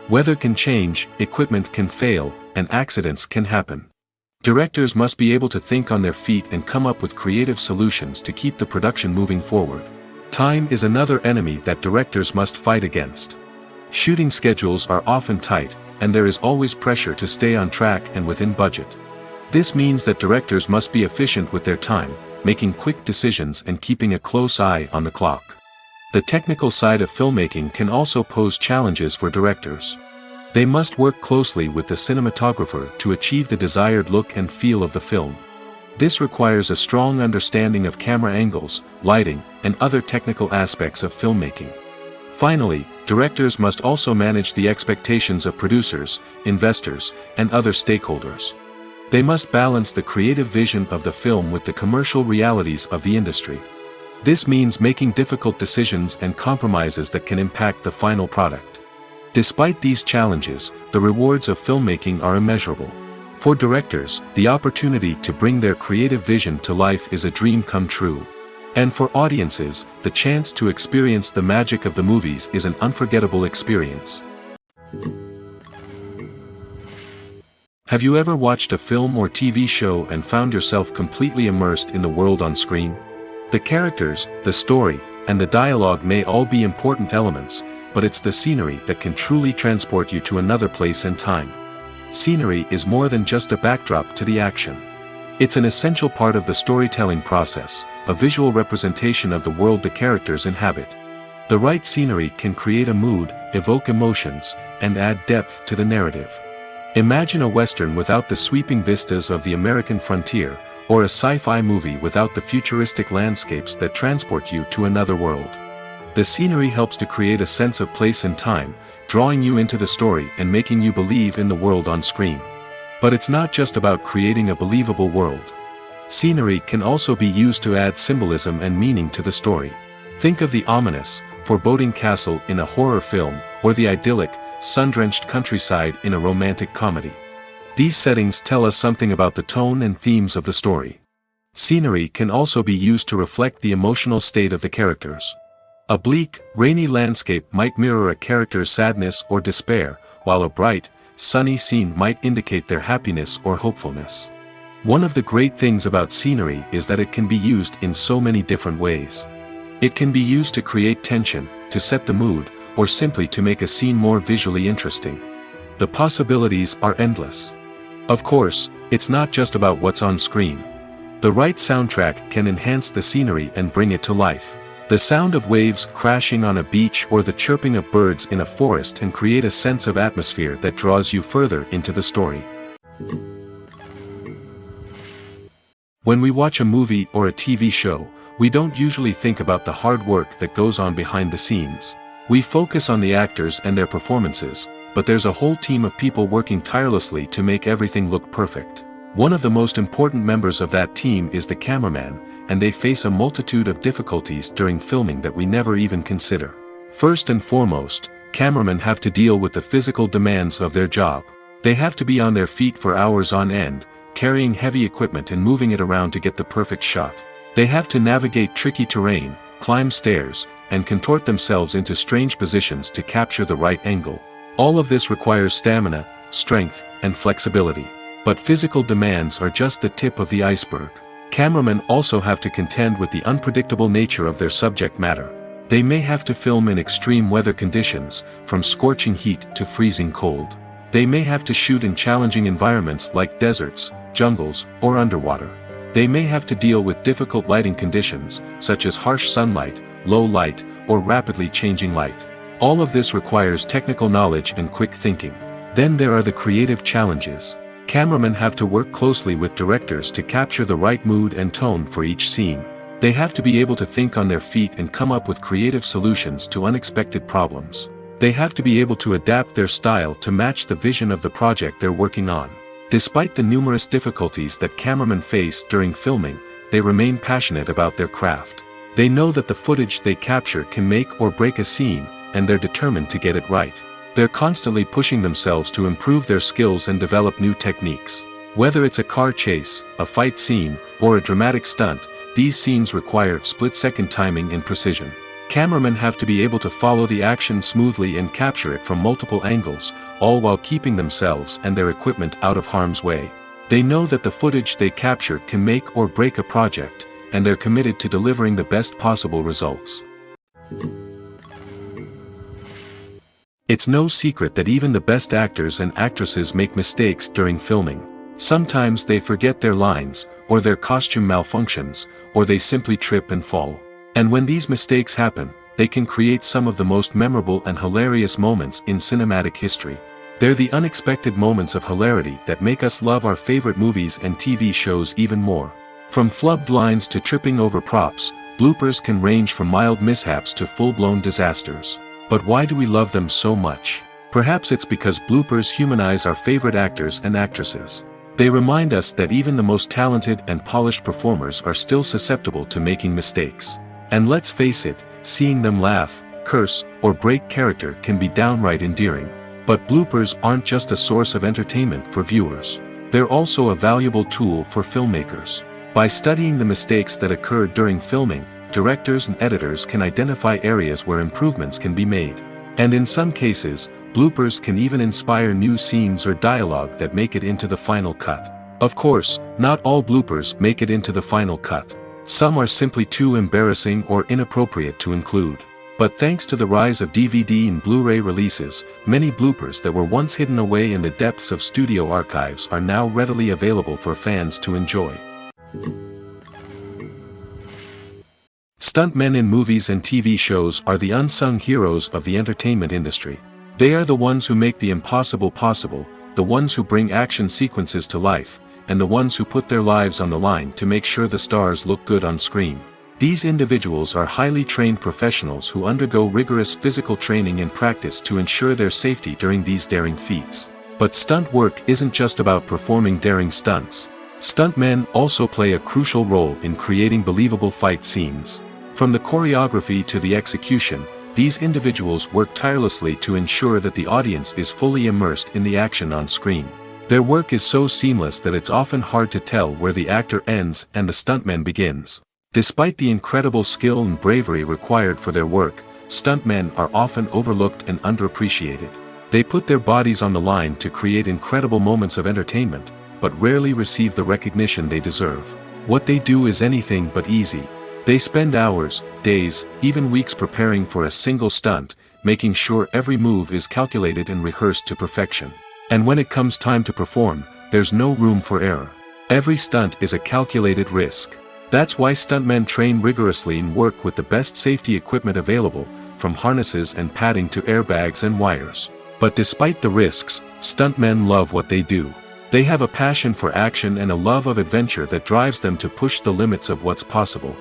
Weather can change, equipment can fail, and accidents can happen. Directors must be able to think on their feet and come up with creative solutions to keep the production moving forward. Time is another enemy that directors must fight against. Shooting schedules are often tight, and there is always pressure to stay on track and within budget. This means that directors must be efficient with their time, making quick decisions and keeping a close eye on the clock. The technical side of filmmaking can also pose challenges for directors. They must work closely with the cinematographer to achieve the desired look and feel of the film. This requires a strong understanding of camera angles, lighting, and other technical aspects of filmmaking. Finally, directors must also manage the expectations of producers, investors, and other stakeholders. They must balance the creative vision of the film with the commercial realities of the industry. This means making difficult decisions and compromises that can impact the final product. Despite these challenges, the rewards of filmmaking are immeasurable. For directors, the opportunity to bring their creative vision to life is a dream come true. And for audiences, the chance to experience the magic of the movies is an unforgettable experience. Have you ever watched a film or TV show and found yourself completely immersed in the world on screen? The characters, the story, and the dialogue may all be important elements, but it's the scenery that can truly transport you to another place and time. Scenery is more than just a backdrop to the action. It's an essential part of the storytelling process, a visual representation of the world the characters inhabit. The right scenery can create a mood, evoke emotions, and add depth to the narrative. Imagine a Western without the sweeping vistas of the American frontier, or a sci-fi movie without the futuristic landscapes that transport you to another world. The scenery helps to create a sense of place and time, drawing you into the story and making you believe in the world on screen. But it's not just about creating a believable world. Scenery can also be used to add symbolism and meaning to the story. Think of the ominous, foreboding castle in a horror film, or the idyllic, sun-drenched countryside in a romantic comedy. These settings tell us something about the tone and themes of the story. Scenery can also be used to reflect the emotional state of the characters. A bleak, rainy landscape might mirror a character's sadness or despair, while a bright, sunny scene might indicate their happiness or hopefulness. One of the great things about scenery is that it can be used in so many different ways. It can be used to create tension, to set the mood, or simply to make a scene more visually interesting. The possibilities are endless. Of course, it's not just about what's on screen. The right soundtrack can enhance the scenery and bring it to life. The sound of waves crashing on a beach or the chirping of birds in a forest can create a sense of atmosphere that draws you further into the story. When we watch a movie or a TV show, we don't usually think about the hard work that goes on behind the scenes. We focus on the actors and their performances, but there's a whole team of people working tirelessly to make everything look perfect. One of the most important members of that team is the cameraman, and they face a multitude of difficulties during filming that we never even consider. First and foremost, cameramen have to deal with the physical demands of their job. They have to be on their feet for hours on end, carrying heavy equipment and moving it around to get the perfect shot. They have to navigate tricky terrain, climb stairs, and contort themselves into strange positions to capture the right angle. All of this requires stamina, strength, and flexibility. But physical demands are just the tip of the iceberg. Cameramen also have to contend with the unpredictable nature of their subject matter. They may have to film in extreme weather conditions, from scorching heat to freezing cold. They may have to shoot in challenging environments like deserts, jungles, or underwater. They may have to deal with difficult lighting conditions, such as harsh sunlight, low light, or rapidly changing light. All of this requires technical knowledge and quick thinking. Then there are the creative challenges. Cameramen have to work closely with directors to capture the right mood and tone for each scene. They have to be able to think on their feet and come up with creative solutions to unexpected problems. They have to be able to adapt their style to match the vision of the project they're working on. Despite the numerous difficulties that cameramen face during filming, they remain passionate about their craft. They know that the footage they capture can make or break a scene, and they're determined to get it right. They're constantly pushing themselves to improve their skills and develop new techniques. Whether it's a car chase, a fight scene, or a dramatic stunt, these scenes require split-second timing and precision. Cameramen have to be able to follow the action smoothly and capture it from multiple angles, all while keeping themselves and their equipment out of harm's way. They know that the footage they capture can make or break a project, and they're committed to delivering the best possible results. It's no secret that even the best actors and actresses make mistakes during filming. Sometimes they forget their lines, or their costume malfunctions, or they simply trip and fall. And when these mistakes happen, they can create some of the most memorable and hilarious moments in cinematic history. They're the unexpected moments of hilarity that make us love our favorite movies and TV shows even more. From flubbed lines to tripping over props, bloopers can range from mild mishaps to full-blown disasters. But why do we love them so much? Perhaps it's because bloopers humanize our favorite actors and actresses. They remind us that even the most talented and polished performers are still susceptible to making mistakes. And let's face it, seeing them laugh, curse, or break character can be downright endearing. But bloopers aren't just a source of entertainment for viewers. They're also a valuable tool for filmmakers. By studying the mistakes that occurred during filming, directors and editors can identify areas where improvements can be made. And in some cases, bloopers can even inspire new scenes or dialogue that make it into the final cut. Of course, not all bloopers make it into the final cut. Some are simply too embarrassing or inappropriate to include. But thanks to the rise of DVD and Blu-ray releases, many bloopers that were once hidden away in the depths of studio archives are now readily available for fans to enjoy. Stuntmen in movies and TV shows are the unsung heroes of the entertainment industry. They are the ones who make the impossible possible, the ones who bring action sequences to life, and the ones who put their lives on the line to make sure the stars look good on screen. These individuals are highly trained professionals who undergo rigorous physical training and practice to ensure their safety during these daring feats. But stunt work isn't just about performing daring stunts. Stuntmen also play a crucial role in creating believable fight scenes. From the choreography to the execution, these individuals work tirelessly to ensure that the audience is fully immersed in the action on screen. Their work is so seamless that it's often hard to tell where the actor ends and the stuntman begins. Despite the incredible skill and bravery required for their work, stuntmen are often overlooked and underappreciated. They put their bodies on the line to create incredible moments of entertainment, but rarely receive the recognition they deserve. What they do is anything but easy. They spend hours, days, even weeks preparing for a single stunt, making sure every move is calculated and rehearsed to perfection. And when it comes time to perform, there's no room for error. Every stunt is a calculated risk. That's why stuntmen train rigorously and work with the best safety equipment available, from harnesses and padding to airbags and wires. But despite the risks, stuntmen love what they do. They have a passion for action and a love of adventure that drives them to push the limits of what's possible.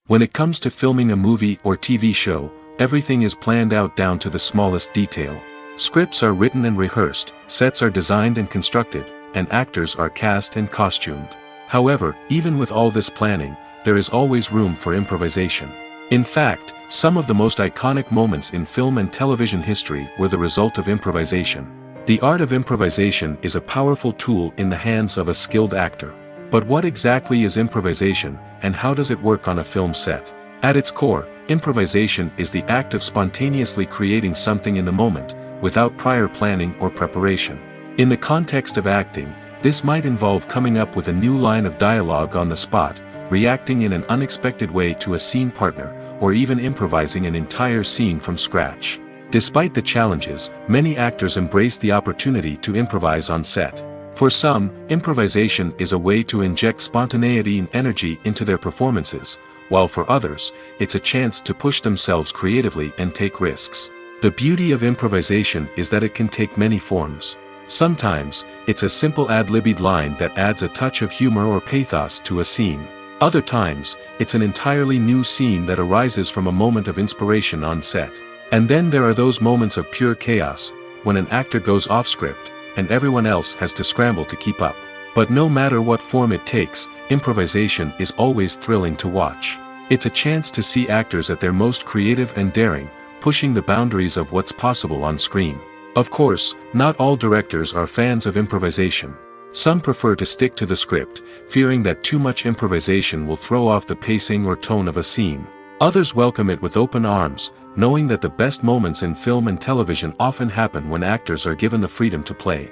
When it comes to filming a movie or TV show, everything is planned out down to the smallest detail. Scripts are written and rehearsed, sets are designed and constructed, and actors are cast and costumed. However, even with all this planning, there is always room for improvisation. In fact, some of the most iconic moments in film and television history were the result of improvisation. The art of improvisation is a powerful tool in the hands of a skilled actor. But what exactly is improvisation, and how does it work on a film set? At its core, improvisation is the act of spontaneously creating something in the moment, without prior planning or preparation. In the context of acting, this might involve coming up with a new line of dialogue on the spot, reacting in an unexpected way to a scene partner, or even improvising an entire scene from scratch. Despite the challenges, many actors embrace the opportunity to improvise on set. For some, improvisation is a way to inject spontaneity and energy into their performances, while for others, it's a chance to push themselves creatively and take risks. The beauty of improvisation is that it can take many forms. Sometimes, it's a simple ad-libbed line that adds a touch of humor or pathos to a scene. Other times, it's an entirely new scene that arises from a moment of inspiration on set. And then there are those moments of pure chaos, when an actor goes off script, and everyone else has to scramble to keep up. But no matter what form it takes, improvisation is always thrilling to watch. It's a chance to see actors at their most creative and daring, pushing the boundaries of what's possible on screen. Of course, not all directors are fans of improvisation. Some prefer to stick to the script, fearing that too much improvisation will throw off the pacing or tone of a scene. Others welcome it with open arms, knowing that the best moments in film and television often happen when actors are given the freedom to play.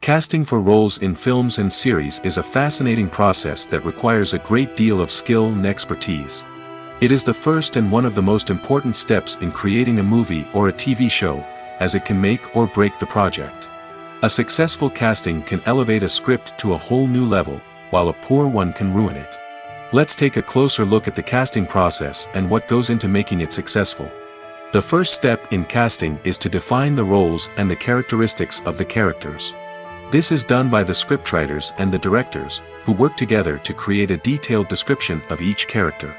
Casting for roles in films and series is a fascinating process that requires a great deal of skill and expertise. It is the first and one of the most important steps in creating a movie or a TV show, as it can make or break the project. A successful casting can elevate a script to a whole new level, while a poor one can ruin it. Let's take a closer look at the casting process and what goes into making it successful. The first step in casting is to define the roles and the characteristics of the characters. This is done by the scriptwriters and the directors, who work together to create a detailed description of each character.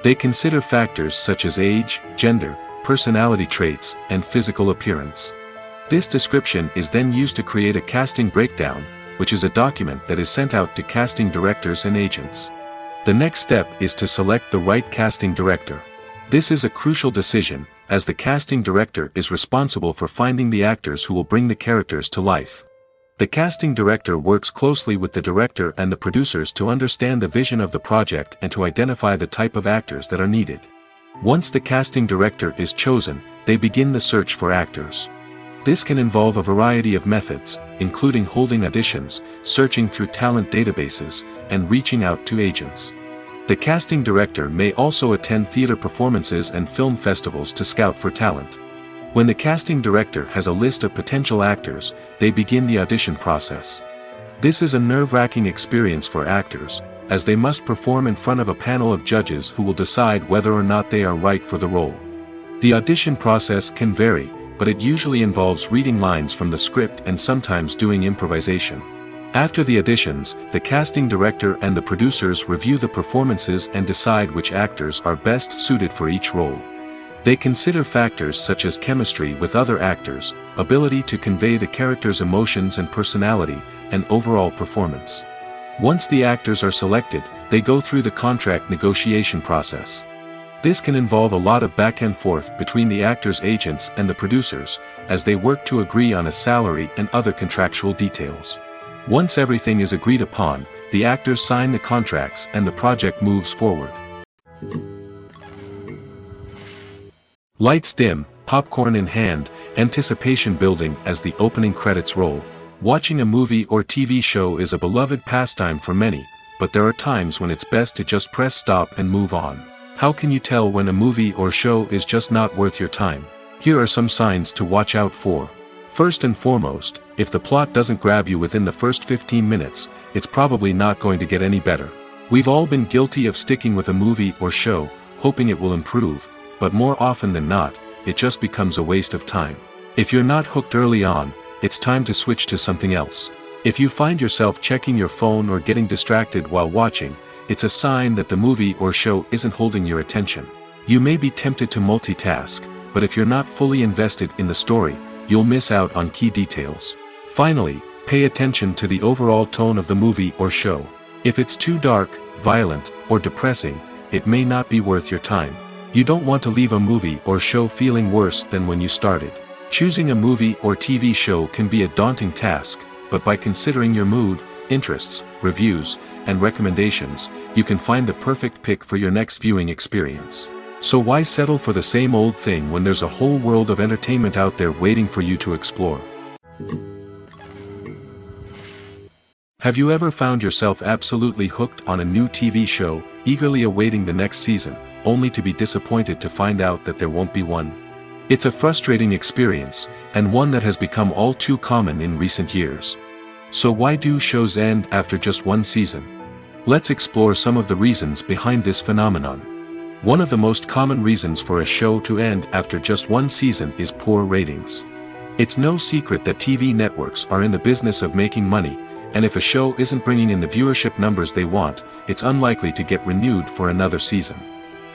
They consider factors such as age, gender, personality traits, and physical appearance. This description is then used to create a casting breakdown, which is a document that is sent out to casting directors and agents. The next step is to select the right casting director. This is a crucial decision, as the casting director is responsible for finding the actors who will bring the characters to life. The casting director works closely with the director and the producers to understand the vision of the project and to identify the type of actors that are needed. Once the casting director is chosen, they begin the search for actors. This can involve a variety of methods, including holding auditions, searching through talent databases, and reaching out to agents. The casting director may also attend theater performances and film festivals to scout for talent. When the casting director has a list of potential actors, they begin the audition process. This is a nerve-wracking experience for actors, as they must perform in front of a panel of judges who will decide whether or not they are right for the role. The audition process can vary, but it usually involves reading lines from the script and sometimes doing improvisation. After the auditions, the casting director and the producers review the performances and decide which actors are best suited for each role. They consider factors such as chemistry with other actors, ability to convey the character's emotions and personality, and overall performance. Once the actors are selected, they go through the contract negotiation process. This can involve a lot of back and forth between the actors' agents and the producers, as they work to agree on a salary and other contractual details. Once everything is agreed upon, the actors sign the contracts and the project moves forward. Lights dim, popcorn in hand, anticipation building as the opening credits roll. Watching a movie or TV show is a beloved pastime for many, but there are times when it's best to just press stop and move on. How can you tell when a movie or show is just not worth your time? Here are some signs to watch out for. First and foremost, if the plot doesn't grab you within the first 15 minutes, it's probably not going to get any better. We've all been guilty of sticking with a movie or show, hoping it will improve, but more often than not, it just becomes a waste of time. If you're not hooked early on, it's time to switch to something else. If you find yourself checking your phone or getting distracted while watching, it's a sign that the movie or show isn't holding your attention. You may be tempted to multitask, but if you're not fully invested in the story, you'll miss out on key details. Finally, pay attention to the overall tone of the movie or show. If it's too dark, violent, or depressing, it may not be worth your time. You don't want to leave a movie or show feeling worse than when you started. Choosing a movie or TV show can be a daunting task, but by considering your mood, interests, reviews, and recommendations, you can find the perfect pick for your next viewing experience. So why settle for the same old thing when there's a whole world of entertainment out there waiting for you to explore? Have you ever found yourself absolutely hooked on a new TV show, eagerly awaiting the next season, only to be disappointed to find out that there won't be one? It's a frustrating experience, and one that has become all too common in recent years. So why do shows end after just one season? Let's explore some of the reasons behind this phenomenon. One of the most common reasons for a show to end after just one season is poor ratings. It's no secret that TV networks are in the business of making money, and if a show isn't bringing in the viewership numbers they want, it's unlikely to get renewed for another season.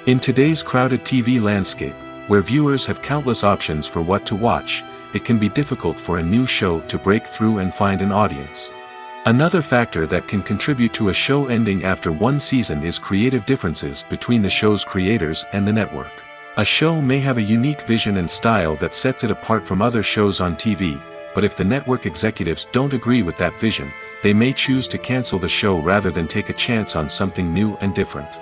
In today's crowded TV landscape, where viewers have countless options for what to watch, it can be difficult for a new show to break through and find an audience. Another factor that can contribute to a show ending after one season is creative differences between the show's creators and the network. A show may have a unique vision and style that sets it apart from other shows on TV, but if the network executives don't agree with that vision, they may choose to cancel the show rather than take a chance on something new and different.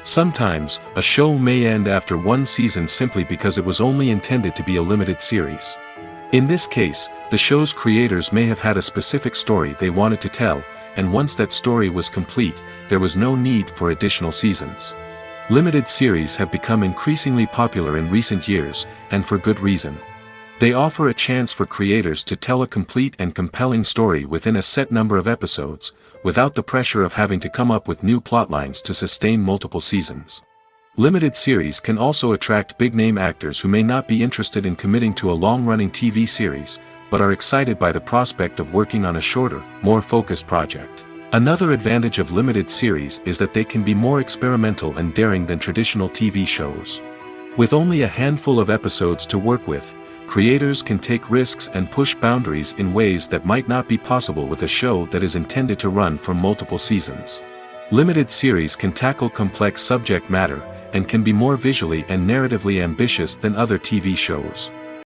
Sometimes, a show may end after one season simply because it was only intended to be a limited series. In this case, the show's creators may have had a specific story they wanted to tell, and once that story was complete, there was no need for additional seasons. Limited series have become increasingly popular in recent years, and for good reason. They offer a chance for creators to tell a complete and compelling story within a set number of episodes, without the pressure of having to come up with new plotlines to sustain multiple seasons. Limited series can also attract big-name actors who may not be interested in committing to a long-running TV series, but are excited by the prospect of working on a shorter, more focused project. Another advantage of limited series is that they can be more experimental and daring than traditional TV shows. With only a handful of episodes to work with, creators can take risks and push boundaries in ways that might not be possible with a show that is intended to run for multiple seasons. Limited series can tackle complex subject matter, and can be more visually and narratively ambitious than other TV shows.